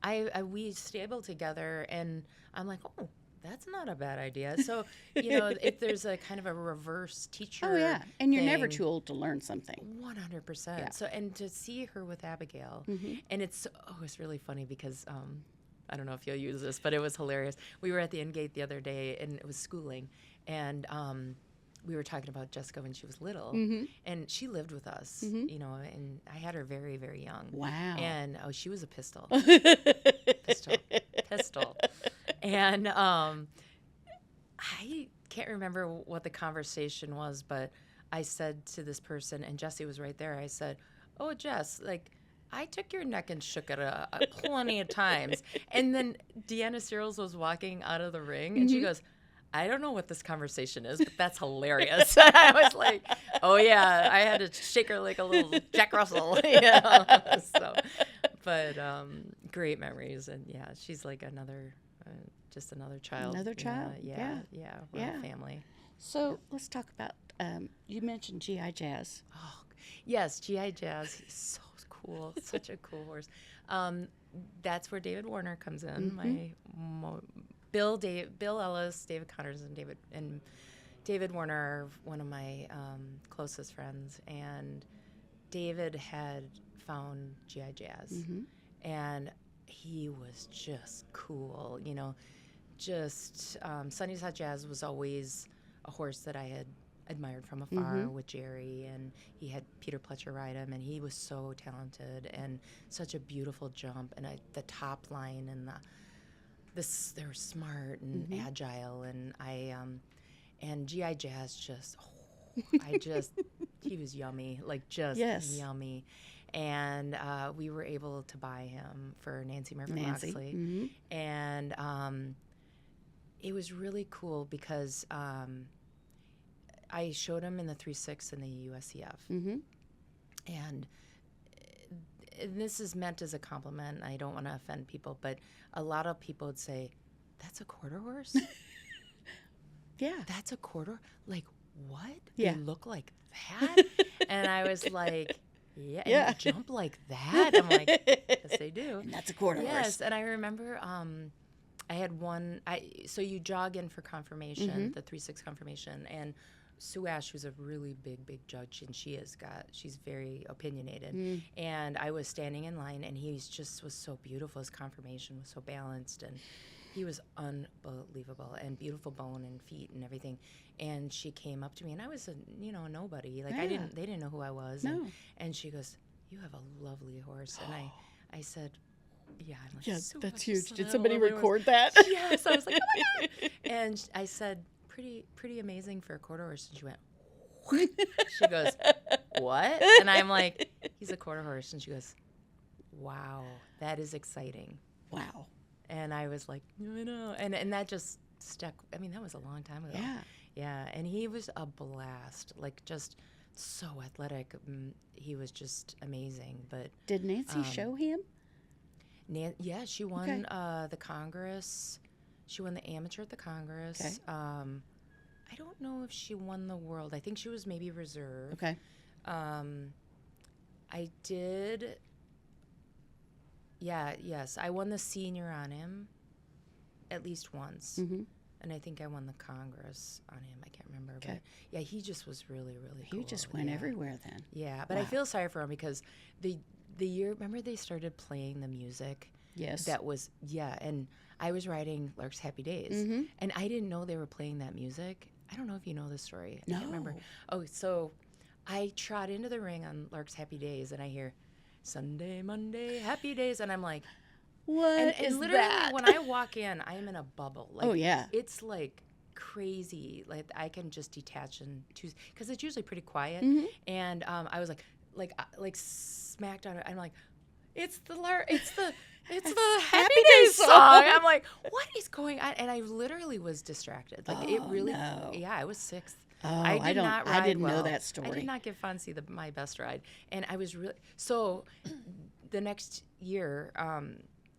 We stable together, and I'm like, oh, that's not a bad idea. So, if there's a kind of a reverse teacher. Oh yeah, and you're never thing, too old to learn something. 100%. Yeah. So, and to see her with Abigail, and it's really funny because I don't know if you'll use this, but it was hilarious. We were at the end gate the other day, and it was schooling, and we were talking about Jessica when she was little, and she lived with us, and I had her very, very young. Wow. And she was a pistol. Pistol. And I can't remember what the conversation was, but I said to this person, and Jessie was right there, I said, oh, Jess, like, I took your neck and shook it plenty of times. And then Deanna Searles was walking out of the ring, and she goes, I don't know what this conversation is, but that's hilarious. I was like, oh yeah, I had to shake her like a little Jack Russell. But great memories. And yeah, she's like just another child. Another child? Yeah. We're a family. So let's talk about, you mentioned GI Jazz. Oh, yes, GI Jazz. He's so cool. Such a cool horse. That's where David Warner comes in. Bill Ellis, David Connors, and David Warner are one of my closest friends. And David had found GI Jazz, and he was just cool. Just Sunny's Hot Jazz was always a horse that I had admired from afar with Jerry, and he had Peter Pletcher ride him, and he was so talented and such a beautiful jump, and the top line and they were smart and agile, and and GI Jazz he was yummy, like just yummy. And we were able to buy him for Nancy Mervyn Moxley. And it was really cool because I showed him in the 3.6 in the USCF. And this is meant as a compliment. I don't want to offend people, but a lot of people would say, that's a quarter horse? Yeah. That's a quarter? Like, what? Yeah. They look like that? And I was like, yeah. And you jump like that? I'm like, yes, they do. And that's a quarter horse. Yes. And I remember I had one. So you jog in for confirmation, the 3.6 confirmation, and Sue Ash, who's a really big judge, and she's very opinionated. And I was standing in line, and he just was so beautiful. His confirmation was so balanced, and he was unbelievable, and beautiful bone and feet and everything. And she came up to me, and I was a nobody. Like they didn't know who I was. No. And she goes, "You have a lovely horse." And I said, yeah, I'm like, yes, so that's much. huge. So Did I somebody love my record horse. that? Yes, I was like, oh my God. And I said, pretty amazing for a quarter horse. And she went, what? She goes, what? And I'm like, he's a quarter horse. And she goes, wow, that is exciting. Wow. And I was like, I know. And that just stuck. I mean, that was a long time ago. Yeah. Yeah. And he was a blast, like just so athletic. He was just amazing. But did Nancy show him? Yeah, she won the Congress. She won the amateur at the Congress. Okay. I don't know if she won the world. I think she was maybe reserve. Okay. I did. Yeah, yes. I won the senior on him at least once. And I think I won the Congress on him. I can't remember. Okay. But yeah, he just was really cool. He just went everywhere then. Yeah, but I feel sorry for him because the year, remember they started playing the music? Yes. That was, and I was riding Lark's Happy Days. And I didn't know they were playing that music. I don't know if you know this story. I can't remember. Oh, so I trot into the ring on Lark's Happy Days, and I hear, Sunday, Monday, Happy Days, and I'm like, what is literally, that? when I walk in, I am in a bubble. Like, oh, yeah. It's like crazy. Like, I can just detach and choose, because it's usually pretty quiet. And I was like smacked on it. I'm like, it's the Happy Days song. I'm like, what is going on? And I literally was distracted. Like, it really, yeah, I was sixth. Oh, I didn't well. know that story. I did not give Fonzie my best ride. And I was really, so the next year,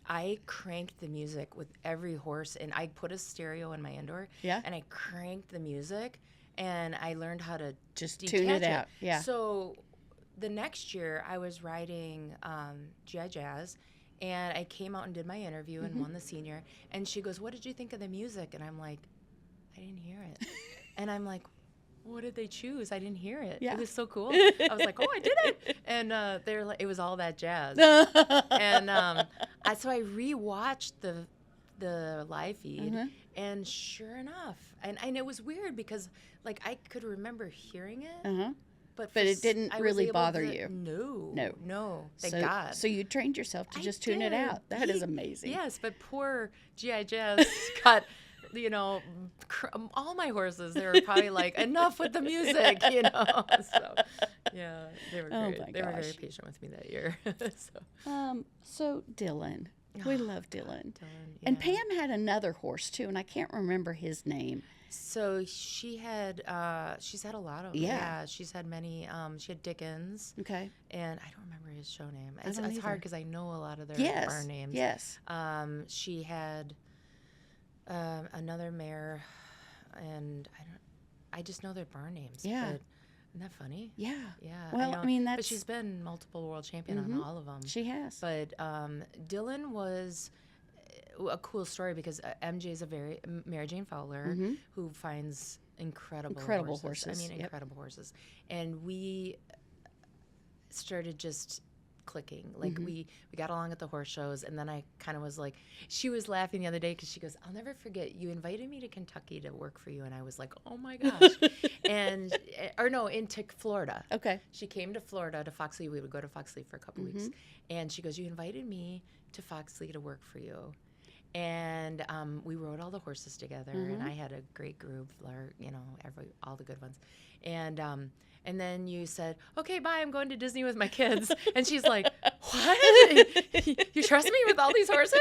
I cranked the music with every horse, and I put a stereo in my indoor. Yeah. And I cranked the music, and I learned how to just tune it out. Yeah. So the next year, I was riding GI Jazz, and I came out and did my interview and won the senior. And she goes, "What did you think of the music?" And I'm like, "I didn't hear it." And I'm like, what did they choose? I didn't hear it. Yeah. It was so cool. I was like, oh, I did it. And they're like, it was all that jazz. And so I rewatched the live feed, and sure enough, and it was weird because like I could remember hearing it, but it didn't really bother you. No. Thank God. So you trained yourself to just tune it out. That is amazing. Yes, but poor GI Jazz got. All my horses, they were probably like, enough with the music, So, yeah, they were great. They were very patient with me that year. So Dillon, We love Dillon. Dillon, And yeah. Pam had another horse too, and I can't remember his name. So she's had a lot of, she's had many, she had Dickens, Okay. and I don't remember his show name. I It's don't hard either. because I know a lot of their Yes. barn names. Yes. She had another mare, and I just know their barn names. Yeah. But isn't that funny? Yeah. Yeah. Well, I mean, But that's. she's been multiple world champion on all of them. She has. But Dillon was a cool story because MJ is Mary Jane Fowler who finds incredible horses. I mean, incredible horses. And we started just clicking. Like we got along at the horse shows, and then I kind of was like, she was laughing the other day because she goes, "I'll never forget, you invited me to Kentucky to work for you," and I was like, "Oh my gosh." And into Florida. Okay. She came to Florida to Foxley. We would go to Foxley for a couple weeks, and she goes, "You invited me to Foxley to work for you." And we rode all the horses together, and I had a great group, all the good ones. And then you said, "Okay, bye, I'm going to Disney with my kids." And she's like, "What? You trust me with all these horses?"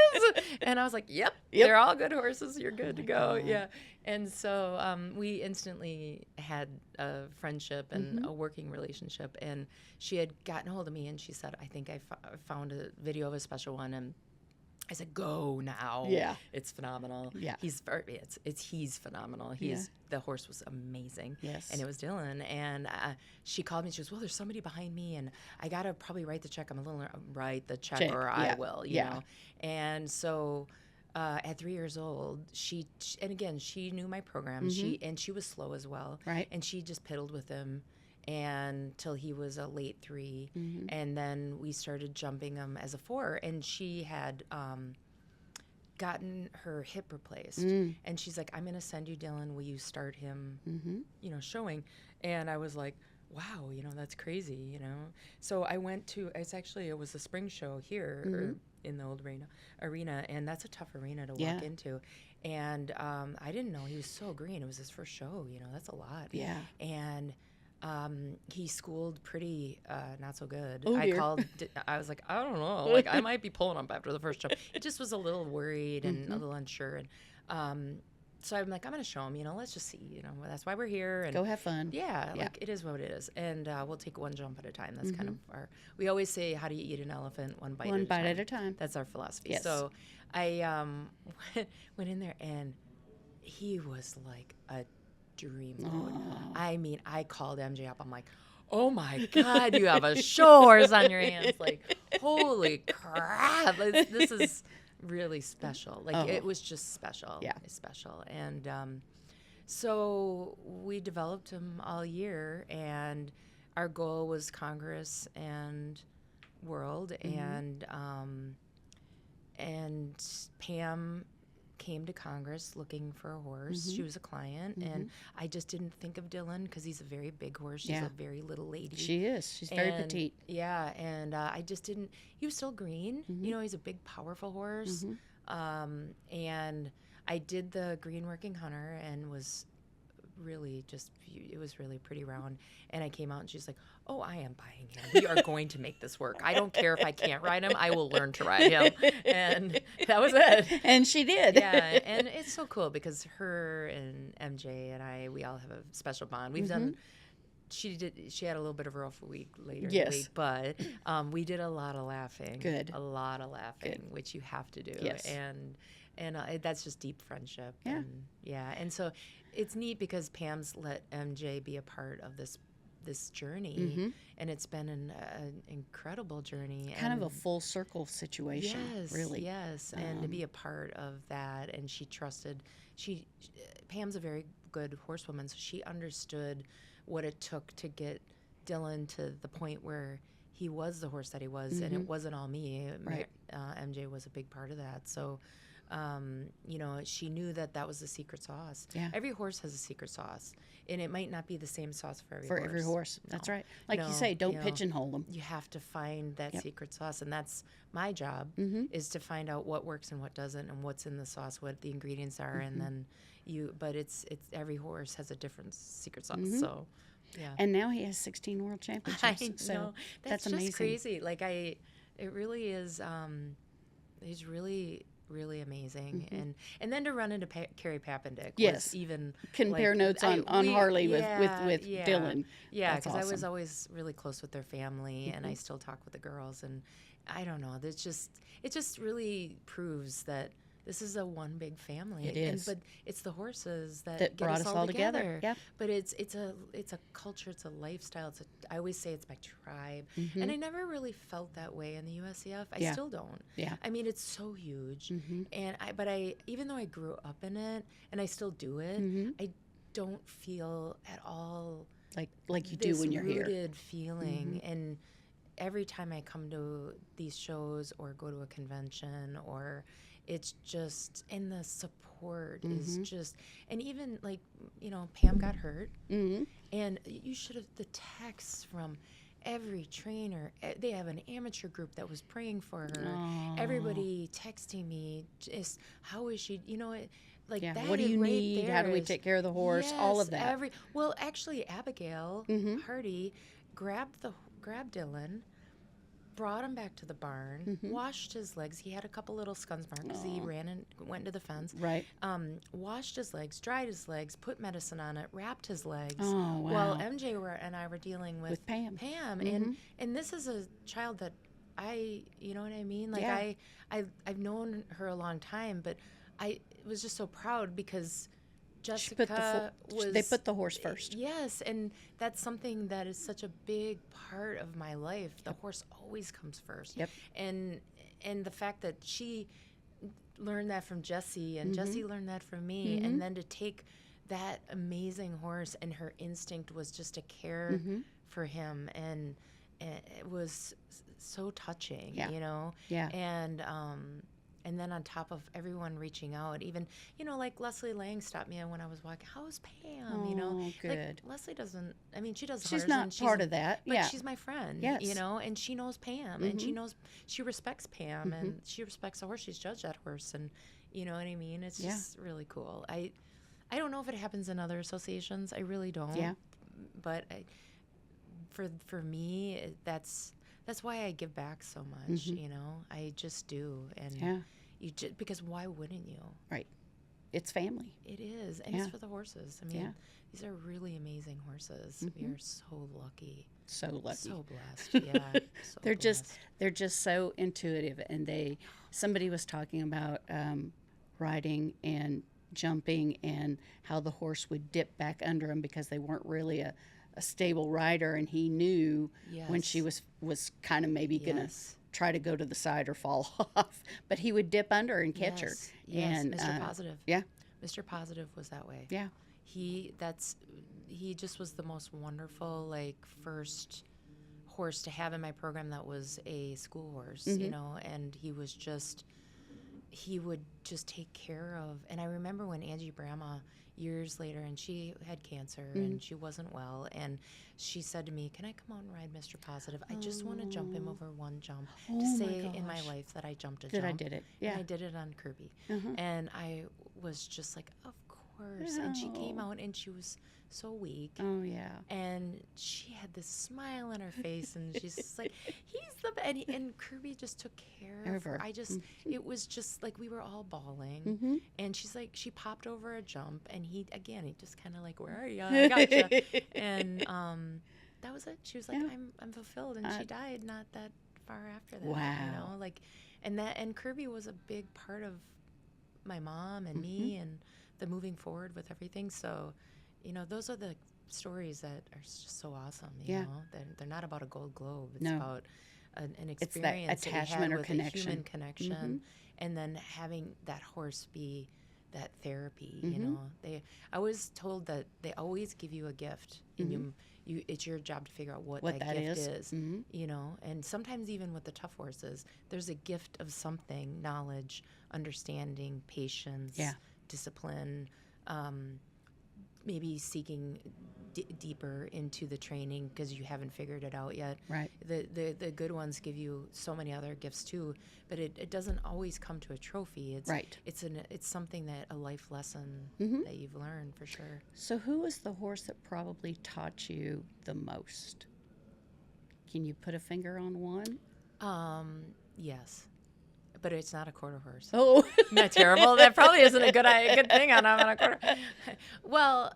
And I was like, yep, they're all good horses. You're good to go. Yeah. And so we instantly had a friendship and a working relationship. And she had gotten a hold of me, and she said, "I think I found a video of a special one." And I said, "Go now." Yeah. It's phenomenal. Yeah. He's phenomenal. The horse was amazing. Yes. And it was Dillon. And she called me. She goes, "Well, there's somebody behind me, and I got to probably write the check. I'm a little write the check. Or I will, you know." And so at 3 years old, she knew my program. She was slow as well. Right. And she just piddled with him and till he was a late 3, and then we started jumping him as a 4, and she had gotten her hip replaced, and she's like, "I'm going to send you Dillon, will you start him showing?" And I was like, wow, that's crazy, so I went to, it was a spring show here in the old arena, and that's a tough arena to walk into, and I didn't know he was so green. It was his first show, that's a lot. And he schooled pretty not so good. Oh, dear. I was like, I don't know, like I might be pulling up after the first jump. It just was a little worried and a little unsure, and so I'm like, I'm gonna show him, let's just see, that's why we're here, and go have fun. Like it is what it is, and we'll take one jump at a time. That's kind of we always say, how do you eat an elephant? One bite at a time. That's our philosophy. Yes. So I went in there, and he was like a dream boat. I mean, I called MJ up. I'm like, "Oh my God, you have a show horse on your hands!" Like, holy crap, this is really special. Like, it was just special. Yeah, it's special. And so we developed him all year, and our goal was Congress and World, and Pam came to Congress looking for a horse. She was a client, and I just didn't think of Dillon because he's a very big horse. She's a very little lady. She is. She's very petite. Yeah, and I just didn't. He was still green. He's a big, powerful horse. And I did the green working hunter and was really it was really pretty round. And I came out, and she's like, "Oh, I am buying him. We are going to make this work. I don't care if I can't ride him. I will learn to ride him." And that was it. And she did. Yeah, and it's so cool because her and MJ and I, we all have a special bond. We've done. She had a little bit of a rough week later in the week, but we did a lot of laughing. Good. A lot of laughing, which you have to do. Yes. And that's just deep friendship. Yeah. And so it's neat because Pam's let MJ be a part of this journey, and it's been an incredible journey. Kind of a full circle situation, really. Yes, and to be a part of that, and she trusted. Pam's a very good horsewoman, so she understood what it took to get Dillon to the point where he was the horse that he was, and it wasn't all me. Right. MJ was a big part of that, so. She knew that was the secret sauce. Yeah. Every horse has a secret sauce, and it might not be the same sauce for every horse. That's right. Like you say, don't pigeonhole them. You have to find that secret sauce, and that's my job, is to find out what works and what doesn't, and what's in the sauce, what the ingredients are, and then but it's every horse has a different secret sauce, so. Yeah. And now he has 16 world championships. I know. So that's just amazing. Crazy. Like it really is. he's really amazing, and then to run into Carrie Pappendick Yes. was even Compare like, notes on Harley with Dillon. Yeah, That's because I was awesome. always really close with their family, and I still talk with the girls, and I don't know, it just really proves that this is a one big family. It is. But it's the horses that get brought us us all all together. together. Yep. But it's a culture, it's a lifestyle. I always say it's my tribe, and I never really felt that way in the USCF. I still don't. Yeah. I mean, it's so huge, and I even though I grew up in it and I still do it, I don't feel at all like you do when you're here. rooted feeling. And every time I come to these shows or go to a convention, or it's just, and the support is just, and even like, Pam got hurt, and you should have, the texts from every trainer, they have an amateur group that was praying for her. Aww. Everybody texting me, just, how is she, that what do you right need? there How do we is- take care of the horse? All of Yes, that. Well, actually, Abigail Hardy grabbed Dillon, brought him back to the barn, washed his legs. He had a couple little scunz marks because he ran and went into the fence. Right. Washed his legs, dried his legs, put medicine on it, wrapped his legs. Oh, wow. While MJ and I were dealing with Pam. And this is a child that you know what I mean? Like Yeah. I've known her a long time, but I was just so proud because She put they put the horse first. Yes, and that's something that is such a big part of my life. The horse always comes first. Yep. And the fact that she learned that from Jessie, and Jessie learned that from me, and then to take that amazing horse, and her instinct was just to care for him, and it was so touching, Yeah. And then on top of everyone reaching out, even, like Leslie Lang stopped me when I was walking. How's Pam? Oh, Like, good. Leslie doesn't, I mean, she does She's hers, not and part of that. But Yeah. she's my friend, Yes. and she knows Pam, and she respects Pam, and she respects the horse. She's judged that horse, and you know what I mean? It's just really cool. I don't know if it happens in other associations. I really don't. Yeah. But for me, that's why I give back so much, I just do. And Yeah. because why wouldn't you? Right. It's family. It is. And it's for the horses. I mean, these are really amazing horses. We are so lucky. So lucky. So blessed. Yeah. So They're just so intuitive, and somebody was talking about riding and jumping and how the horse would dip back under them because they weren't really a stable rider, and he knew when she was kind of maybe gonna try to go to the side or fall off, but he would dip under and catch her. Yes, And Mr. Positive. Yeah. Mr. Positive was that way. Yeah. He just was the most wonderful, first horse to have in my program that was a school horse, and he would just take care of. And I remember when Angie Brahma, years later, and she had cancer and she wasn't well, and she said to me, "Can I come out and ride Mr. Positive? I just want to jump him over one jump to say in my life that I jumped a jump." That I did it. Yeah. And I did it on Kirby. And I was just like, of course. And she came out and she was so weak. Oh, yeah. And she had this smile on her face, and she's just like, he's the best. And Kirby just took care of her. It was just like we were all bawling. And she's like, she popped over a jump, and he just kind of like, where are you? I gotcha. And that was it. She was like, I'm fulfilled. And she died not that far after that. Wow. And Kirby was a big part of my mom and me and the moving forward with everything. So, those are the stories that are just so awesome. You know, they're not about a gold globe. It's about an experience, it's that attachment that or with connection. a human connection, and then having that horse be that therapy. I was told that they always give you a gift, and it's your job to figure out what that gift is. And sometimes even with the tough horses, there's a gift of something: knowledge, understanding, patience, discipline. Maybe seeking deeper into the training because you haven't figured it out yet. Right. The good ones give you so many other gifts too, but it doesn't always come to a trophy. It's something that a life lesson that you've learned for sure. So who was the horse that probably taught you the most? Can you put a finger on one? Yes. But it's not a quarter horse. Oh. Isn't that terrible? That probably isn't a good thing on a quarter. Well,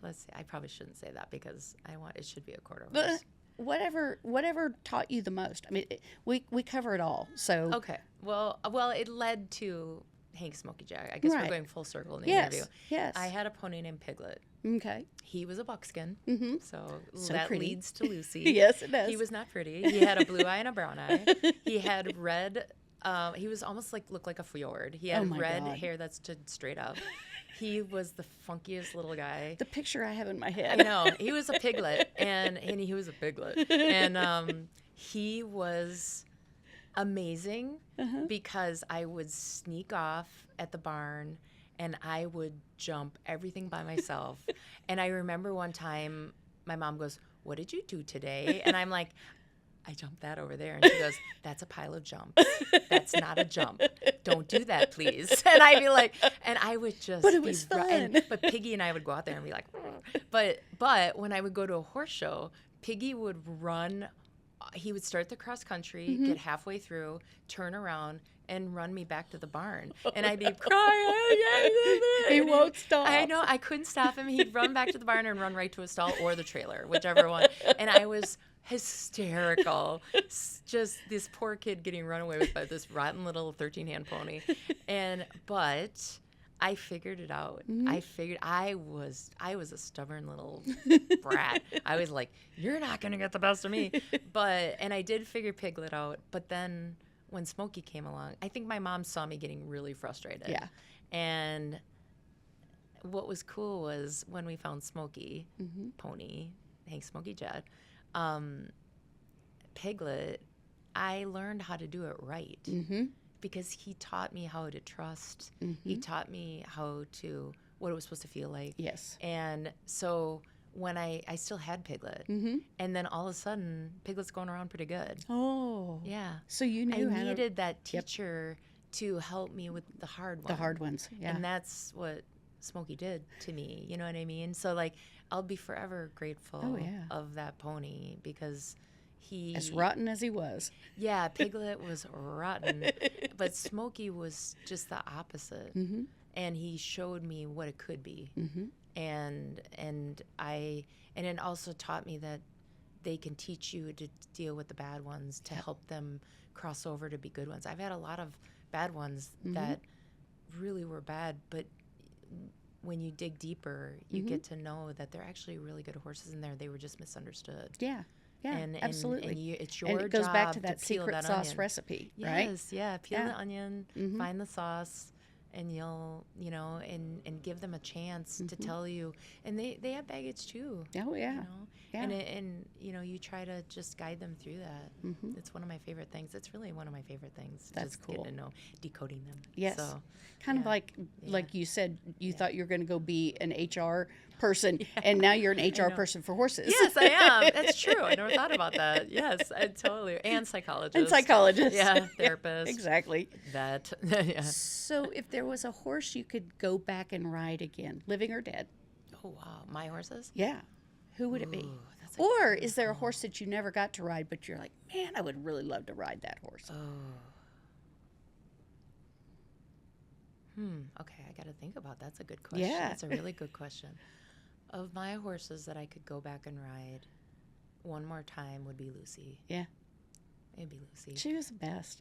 let's see. I probably shouldn't say that because it should be a quarter horse. Whatever taught you the most. I mean, we cover it all. So Okay. Well, it led to Hank Smoky Jack. I guess we're going full circle in the interview. Yes. I had a pony named Piglet. Okay. He was a buckskin, so that pretty. leads to Lucy. Yes, it does. He was not pretty. He had a blue eye and a brown eye. He had red. He was almost looked like a fjord. He had red hair that stood straight up. He was the funkiest little guy. The picture I have in my head. I know. He was a piglet, and he was a piglet, and he was amazing because I would sneak off at the barn and I would jump everything by myself. And I remember one time my mom goes, "What did you do today?" And I'm like, "I jumped that over there." And she goes, "That's a pile of jumps. That's not a jump. Don't do that, please." And I'd be like, and I would just But it was fun. But Piggy and I would go out there and be like, but when I would go to a horse show, Piggy would run. He would start the cross country, get halfway through, turn around, and run me back to the barn. And I'd be crying. He won't stop. I know. I couldn't stop him. He'd run back to the barn and run right to a stall or the trailer, whichever one. And I was hysterical. Just this poor kid getting run away with by this rotten little 13-hand pony. But I figured it out. I figured I was a stubborn little brat. I was like, "You're not gonna get the best of me." And I did figure Piglet out. But then when Smoky came along, I think my mom saw me getting really frustrated. Yeah. And what was cool was when we found Smoky, pony, Hank Smoky Jet, Piglet, I learned how to do it right. Because he taught me how to trust. He taught me what it was supposed to feel like. Yes. And so when I still had Piglet, and then all of a sudden, Piglet's going around pretty good. Oh. Yeah. So you knew I needed that teacher to help me with the hard ones. the hard ones. Yeah. And that's what Smoky did to me. You know what I mean? So, I'll be forever grateful of that pony because he... As rotten as he was. Yeah, Piglet was rotten, but Smoky was just the opposite. And he showed me what it could be. And it also taught me that they can teach you to deal with the bad ones to help them cross over to be good ones. I've had a lot of bad ones that really were bad, but when you dig deeper, you get to know that they're actually really good horses in there. They were just misunderstood. Yeah. Yeah, absolutely. It's your and it goes job back to that peel secret that sauce onion. recipe, right? Yes, yeah. Peel the onion, find the sauce, and you'll, and give them a chance to tell you. And they have baggage too. Oh, yeah. Yeah. And you try to just guide them through that. It's one of my favorite things. It's really one of my favorite things. That's just cool. Getting to know, decoding them. Yes. So, kind of like you said, you thought you were going to go be an HR person, and now you're an HR person for horses. Yes, I am. That's true. I never thought about that. Yes, I totally. And psychologist. And psychologist. Yeah, therapist. Exactly. Vet. Yeah. So if there was a horse you could go back and ride again, living or dead? Oh, wow. My horses? Yeah. Who would it be? Ooh, that's a Or is there a horse that you never got to ride, but you're like, man, I would really love to ride that horse? Okay, I got to think about that. That's a good question. Yeah. That's a really good question. Of my horses that I could go back and ride one more time would be Lucy. Yeah. It'd be Lucy. She was the best.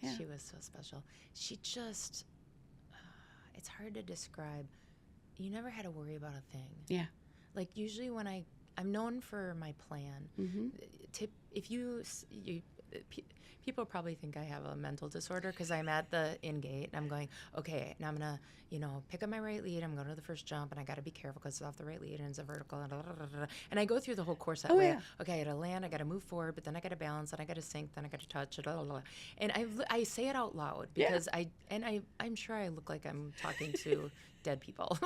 Yeah. Yeah. She was so special. She just, it's hard to describe. You never had to worry about a thing. Yeah. Like usually when I'm known for my plan. If people probably think I have a mental disorder because I'm at the in gate and I'm going, okay, now I'm gonna, pick up my right lead. I'm going to the first jump and I got to be careful because it's off the right lead and it's a vertical and I go through the whole course that way. Yeah. Okay, I got to land, I got to move forward, but then I got to balance, then I got to sink, then I got to touch, and I say it out loud because I'm sure I look like I'm talking to dead people,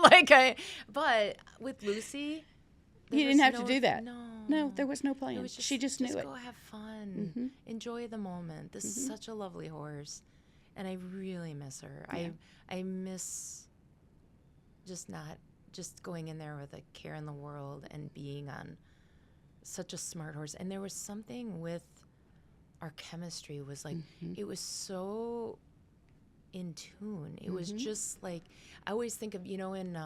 but with Lucy. You didn't have to do that. No, there was no plan. It was just, she just knew it. Go have fun. Enjoy the moment. This is such a lovely horse, and I really miss her. Yeah. I miss just going in there with a care in the world and being on such a smart horse. And there was something with our chemistry was like, it was so in tune. It was just like, I always think of, in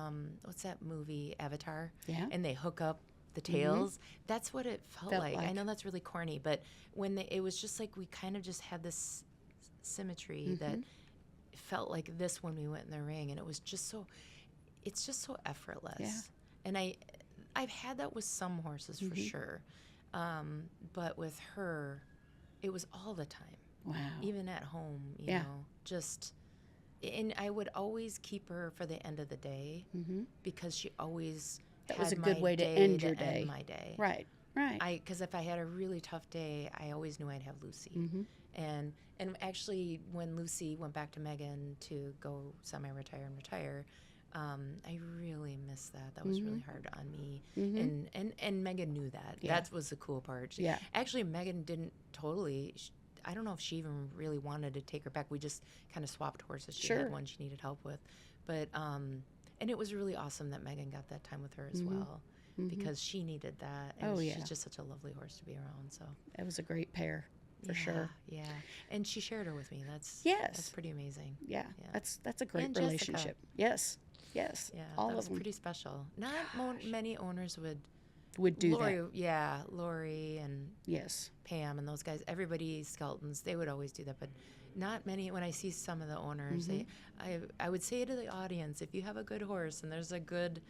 what's that movie, Avatar? Yeah. And they hook up the tails. That's what it felt like. I know that's really corny, but it was just like we kind of just had this symmetry that felt like this when we went in the ring, and it was just so, it's just so effortless. Yeah. And I've had that with some horses for sure, but with her, it was all the time. Wow. Even at home, you know, just, and I would always keep her for the end of the day because she always that had was a my good way to day end your day. End my day. Right. Because if I had a really tough day, I always knew I'd have Lucy. And actually, when Lucy went back to Megan to go semi-retire and retire, I really missed that. That was really hard on me. And Megan knew that. Yeah. That was the cool part. Yeah. Actually, Megan didn't totally. I don't know if she even really wanted to take her back. We just kind of swapped horses. She had one she needed help with. But, and it was really awesome that Megan got that time with her as well. Because she needed that. And she's just such a lovely horse to be around. So it was a great pair, for sure. Yeah, and she shared her with me. That's pretty amazing. Yeah, that's a great And relationship. Jessica. Yes, Yeah, all that of was them pretty special. Not many owners would do Lori, that. Yeah, Lori and Yes, Pam and those guys. Everybody Skeltons, they would always do that, but not many. When I see some of the owners, I would say to the audience, if you have a good horse and there's a good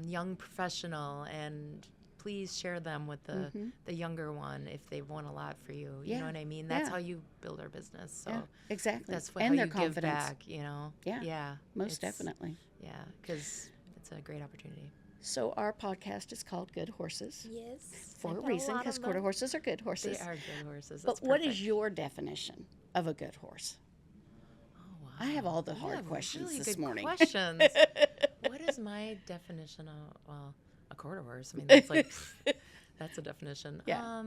young professional, and please share them with the younger one if they've won a lot for you. You know what I mean? That's how you build our business. So exactly. that's and how their you confidence. give back, you know? Yeah. Most definitely. Yeah, because it's a great opportunity. So our podcast is called Good Horses. Yes. For a reason, because quarter horses are good horses. They are good horses. But what is your definition of a good horse? Oh, wow. I have all the hard questions really this good morning. Questions. What is my definition of, well, a quarter horse? I mean, that's like, that's a definition. Yeah.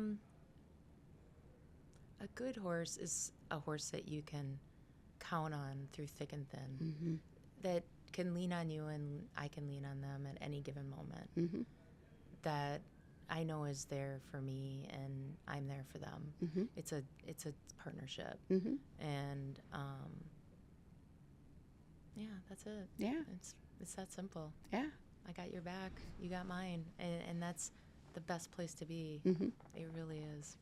A good horse is a horse that you can count on through thick and thin, that can lean on you and I can lean on them at any given moment, that I know is there for me and I'm there for them. It's a partnership, and yeah, that's it. Yeah, it's that simple. Yeah, I got your back, you got mine, and that's the best place to be. It really is.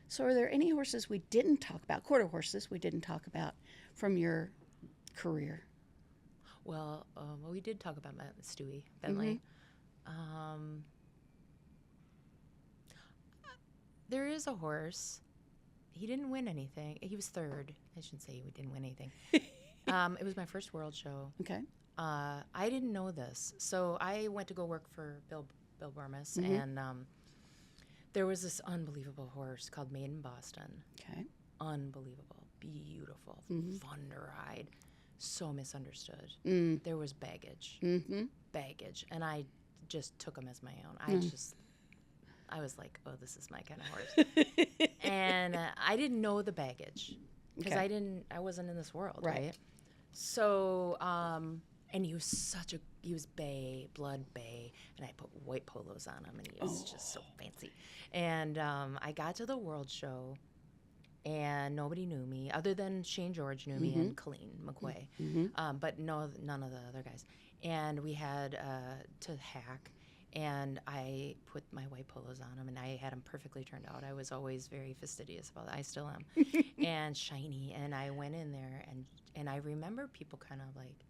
So are there any horses we didn't talk about, quarter horses we didn't talk about from your career? Well, we did talk about Stewie Bentley. There is a horse. He didn't win anything. He was third. I shouldn't say we didn't win anything. It was my first world show. Okay. I didn't know this. So I went to go work for Bill Burmess, and there was this unbelievable horse called Made in Boston. Okay. Unbelievable. Beautiful. Fun to ride. So misunderstood. There was baggage. Baggage. And I just took him as my own. I was like, oh, this is my kind of horse. And I didn't know the baggage because I wasn't in this world, right? So, and he was bay, blood bay, and I put white polos on him, and he was just so fancy. And I got to the world show, and nobody knew me other than Shane George knew me and Colleen McQuay, but none of the other guys. And we had to hack, and I put my white polos on him, and I had them perfectly turned out. I was always very fastidious about that. I still am, and shiny. And I went in there, and I remember people kind of like,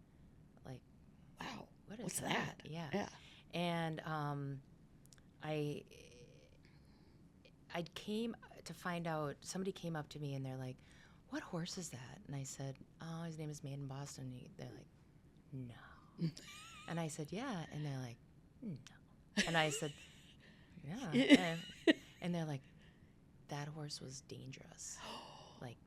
wow, what's that? Yeah. And I came to find out, somebody came up to me and they're like, what horse is that? And I said, oh, his name is Made in Boston. They're like, no. And I said, yeah. And they're like, no. And I said, yeah. And they're like, that horse was dangerous. Like,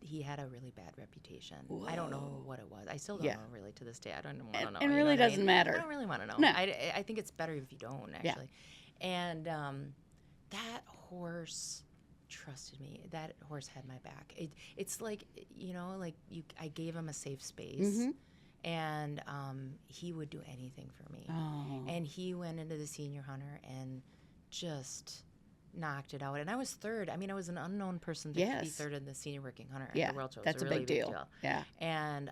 he had a really bad reputation. Whoa. I don't know what it was. I still don't know really to this day. I don't want to know. It really doesn't matter. I don't really want to know. No. I think it's better if you don't, actually. Yeah. And that horse trusted me. That horse had my back. It's like, I gave him a safe space. And he would do anything for me. And he went into the senior hunter and just knocked it out. And I was third. I mean, I was an unknown person to be Yes. third in the senior working hunter at Yeah, the World Show. It was that's a really big deal. Yeah. And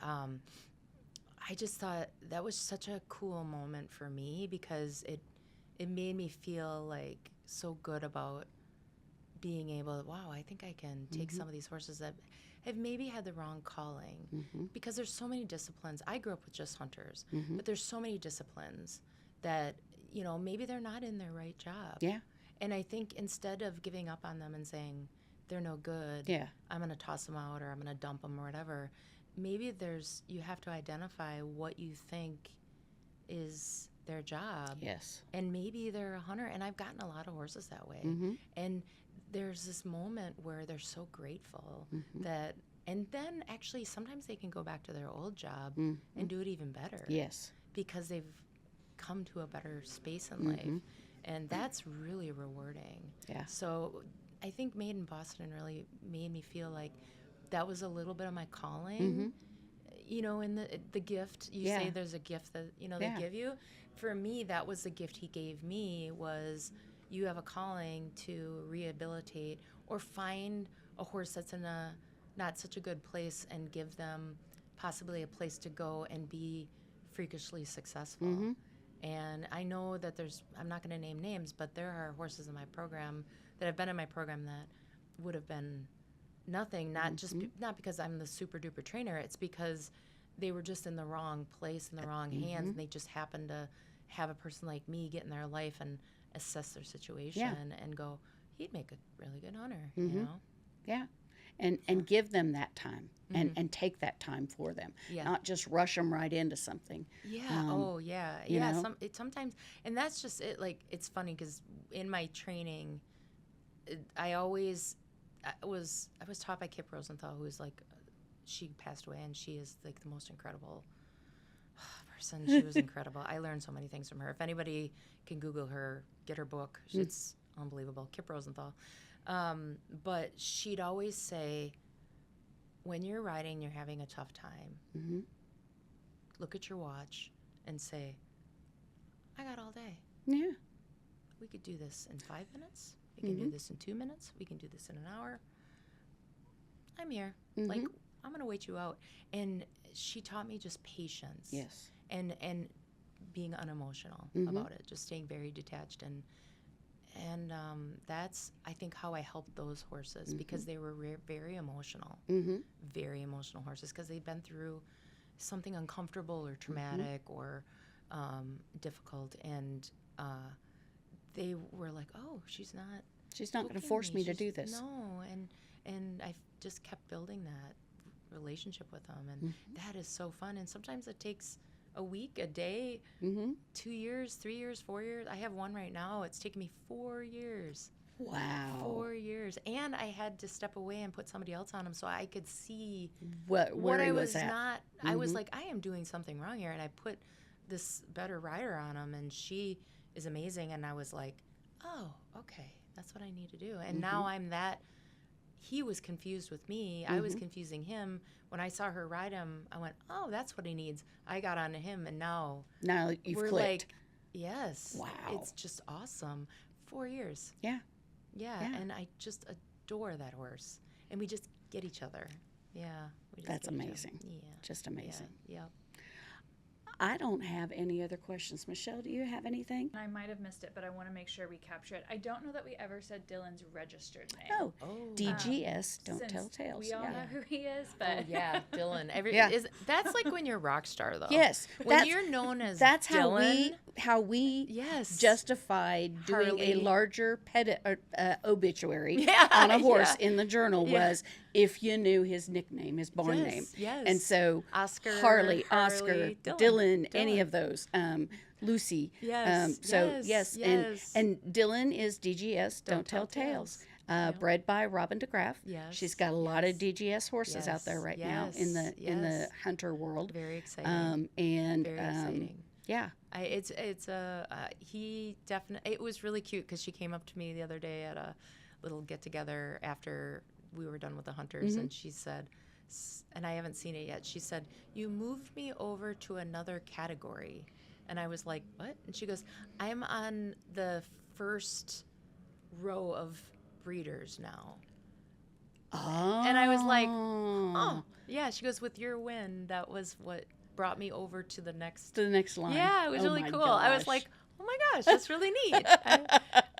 I just thought that was such a cool moment for me because it made me feel like so good about being able to, wow, I think I can take some of these horses that have maybe had the wrong calling because there's so many disciplines. I grew up with just hunters, but there's so many disciplines that, you know, maybe they're not in their right job. Yeah. And I think instead of giving up on them and saying they're no good, I'm going to toss them out or I'm going to dump them or whatever, maybe you have to identify what you think is their job. Yes. And maybe they're a hunter. And I've gotten a lot of horses that way. And there's this moment where they're so grateful that, and then actually sometimes they can go back to their old job and do it even better. Yes. Because they've come to a better space in life. And that's really rewarding. Yeah. So I think Made in Boston really made me feel like that was a little bit of my calling. You know, in the gift, you say there's a gift that, you know, they give you. For me, that was the gift he gave me was you have a calling to rehabilitate or find a horse that's in a not such a good place and give them possibly a place to go and be freakishly successful. And I know that I'm not going to name names, but there are horses in my program that have been in my program that would have been nothing, not because I'm the super duper trainer. It's because they were just in the wrong place, in the wrong hands, and they just happened to have a person like me get in their life and assess their situation and go, he'd make a really good hunter, you know? Yeah. And give them that time and take that time for them, not just rush them right into something. Sometimes, and that's just it. Like, it's funny because in my training, I was taught by Kip Rosenthal, who is like, she passed away, and she is like the most incredible person. She was incredible. I learned so many things from her. If anybody can Google her, get her book. It's unbelievable. Kip Rosenthal. But she'd always say, when you're riding, you're having a tough time, look at your watch and say, I got all day. Yeah. We could do this in 5 minutes. We can do this in 2 minutes. We can do this in an hour. I'm here. Like, I'm going to wait you out. And she taught me just patience. Yes. And being unemotional about it, just staying very detached. And that's, I think, how I helped those horses because they were very emotional, very emotional horses because they'd been through something uncomfortable or traumatic or difficult. And they were like, oh, she's not going to force me to do this. No, and I just kept building that relationship with them, and that is so fun. And sometimes it takes a week, a day, 2 years, 3 years, 4 years. I have one right now. It's taken me 4 years. Wow. 4 years. And I had to step away and put somebody else on him so I could see where I was at. I was like, I am doing something wrong here. And I put this better rider on him, and she is amazing. And I was like, oh, okay, that's what I need to do. And now I'm that. He was confused with me. I was confusing him. When I saw her ride him, I went, oh, that's what he needs. I got onto him, and now you've we're clicked. Like, yes. Wow. It's just awesome. 4 years. Yeah. And I just adore that horse. And we just get each other. Yeah. That's amazing. Yeah. Just amazing. Yeah. I don't have any other questions. Michelle, do you have anything? I might have missed it, but I want to make sure we capture it. I don't know that we ever said Dillon's registered name. DGS Don't Tell Tales. We all know who he is, but Dillon. That's like when you're a rock star, though. Yes, when you're known as that's Dillon, how we justified doing a larger obituary on a horse in the journal was if you knew his nickname, his barn name. Yes. And so Oscar, Oscar, Dillon, any of those. Lucy. Yes. And Dillon is DGS Don't Tell Tales. Bred by Robin DeGraff. Yes. She's got a lot of DGS horses out there right now in the hunter world. Very exciting. Very exciting. Yeah. It was really cute because she came up to me the other day at a little get together after we were done with the hunters, and she said, and I haven't seen it yet, she said, you moved me over to another category. And I was like, what? And she goes, I'm on the first row of breeders now. Oh. And I was like, oh, yeah. She goes, with your win, that was what brought me over to the next. To the next line. Yeah, it was really my cool. I was gosh. like, oh my gosh, that's really neat.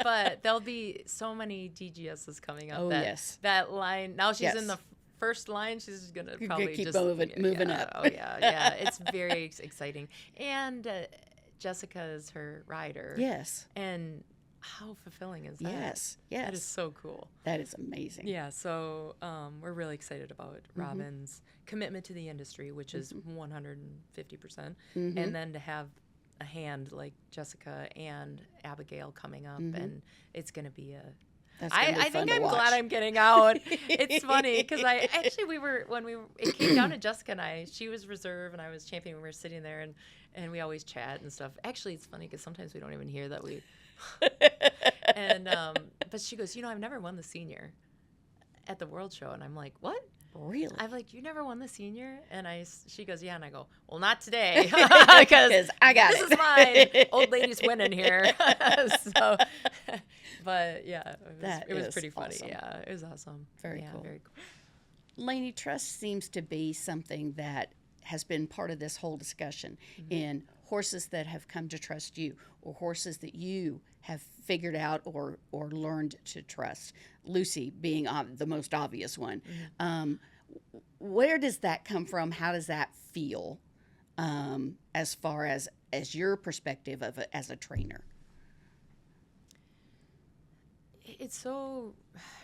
But there'll be so many DGSs coming up. Oh, that, yes. That line, now she's Yes. in the first line, she's going to You're probably gonna keep just moving yeah, up. Oh, yeah. It's very exciting. And Jessica is her rider. Yes. And how fulfilling is that? Yes. That is so cool. That is amazing. Yeah, so we're really excited about Robin's commitment to the industry, which is 150%. And then to have a hand like Jessica and Abigail coming up, and it's going to be a... I think I'm glad I'm getting out. It's funny because it came down to Jessica and I. She was reserve and I was champion. We were sitting there and we always chat and stuff. Actually, it's funny because sometimes we don't even hear that we... And but she goes, I've never won the senior at the World Show, and I'm like, what? Really? I'm like, you never won the senior? And she goes, yeah, and I go, well, not today, because I got this is mine. Old lady's winning here. So, but yeah, it was pretty funny. Awesome. Yeah, it was awesome. Very cool. Very cool. Lainie, trust seems to be something that has been part of this whole discussion in horses that have come to trust you, or horses that you have figured out or learned to trust. Lucy being the most obvious one. Where does that come from? How does that feel as far as your perspective of it as a trainer? It's so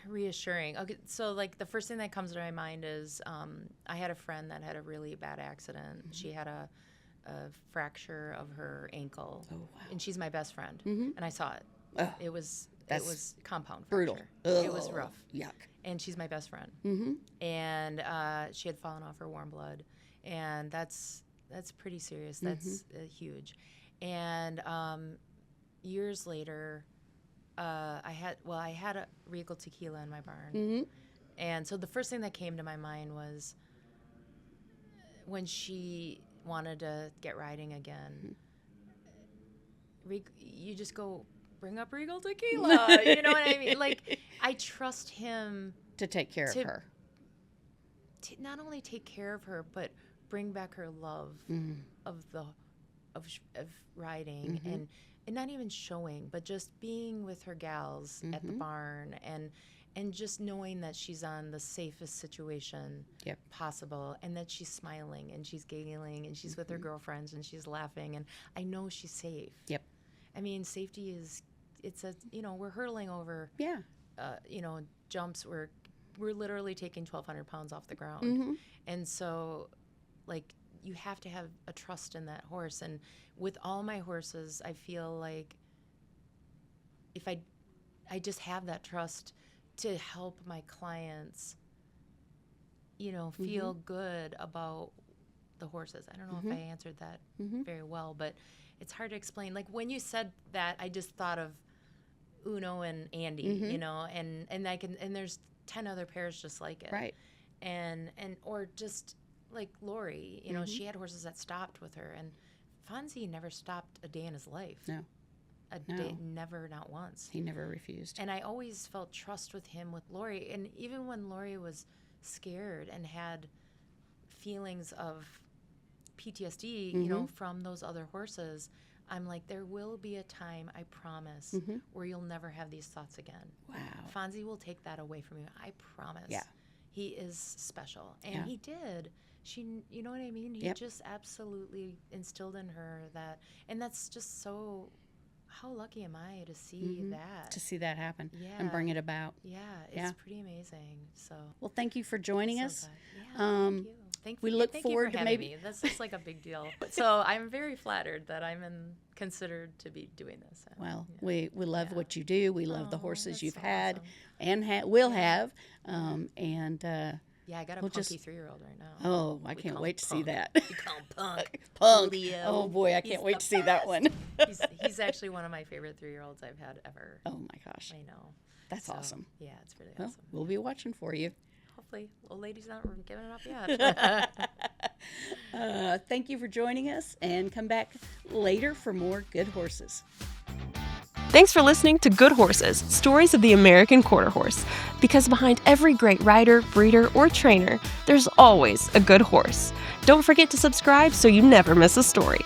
reassuring. Okay, so like the first thing that comes to my mind is I had a friend that had a really bad accident. She had a fracture of her ankle, and she's my best friend, and I saw it. It was compound brutal. fracture. It was rough. Yuck. And she's my best friend, and she had fallen off her warm blood, and that's pretty serious. That's huge. And years later, I had a Regal tequila in my barn, and so the first thing that came to my mind was when she wanted to get riding again. You just go bring up Regal tequila. You know what I mean? Like, I trust him to take care of her. To not only take care of her, but bring back her love of riding and not even showing, but just being with her gals at the barn and just knowing that she's on the safest situation possible, and that she's smiling and she's giggling and she's with her girlfriends and she's laughing, and I know she's safe. Yep. I mean, safety we're hurtling over jumps where we're literally taking 1,200 pounds off the ground. And so, like, you have to have a trust in that horse. And with all my horses, I feel like if I just have that trust to help my clients, feel good about the horses. I don't know if I answered that very well, but it's hard to explain. Like, when you said that, I just thought of Uno and Andy, and there's 10 other pairs just like it. Right. Or just like Lori, she had horses that stopped with her, and Fonzie never stopped a day in his life. No. Day, never, not once. He never refused. And I always felt trust with him with Lori. And even when Lori was scared and had feelings of PTSD, from those other horses, I'm like, there will be a time, I promise, where you'll never have these thoughts again. Wow. Fonzie will take that away from you. I promise. Yeah. He is special. And he did. You know what I mean? He just absolutely instilled in her that, and that's just so, how lucky am I to see that? To see that happen and bring it about. Yeah, it's pretty amazing. So. Well, thank you for joining us. Yeah, thank you. We look thank forward you for to maybe. That's just like a big deal. So I'm very flattered that I'm considered to be doing this. Well, we love what you do. We love the horses you've had awesome. and will have. Yeah, I got a punky 3-year-old right now. Oh, I can't wait to see that. We call him Punk. Punk. Leo. Oh, boy, I can't wait to see that one. He's actually one of my favorite 3-year-olds I've had ever. Oh, my gosh. I know. That's awesome. Yeah, it's really awesome. We'll be watching for you. Hopefully. Old lady's not giving it up yet. Thank you for joining us, and come back later for more good horses. Thanks for listening to Good Horses, Stories of the American Quarter Horse. Because behind every great rider, breeder, or trainer, there's always a good horse. Don't forget to subscribe so you never miss a story.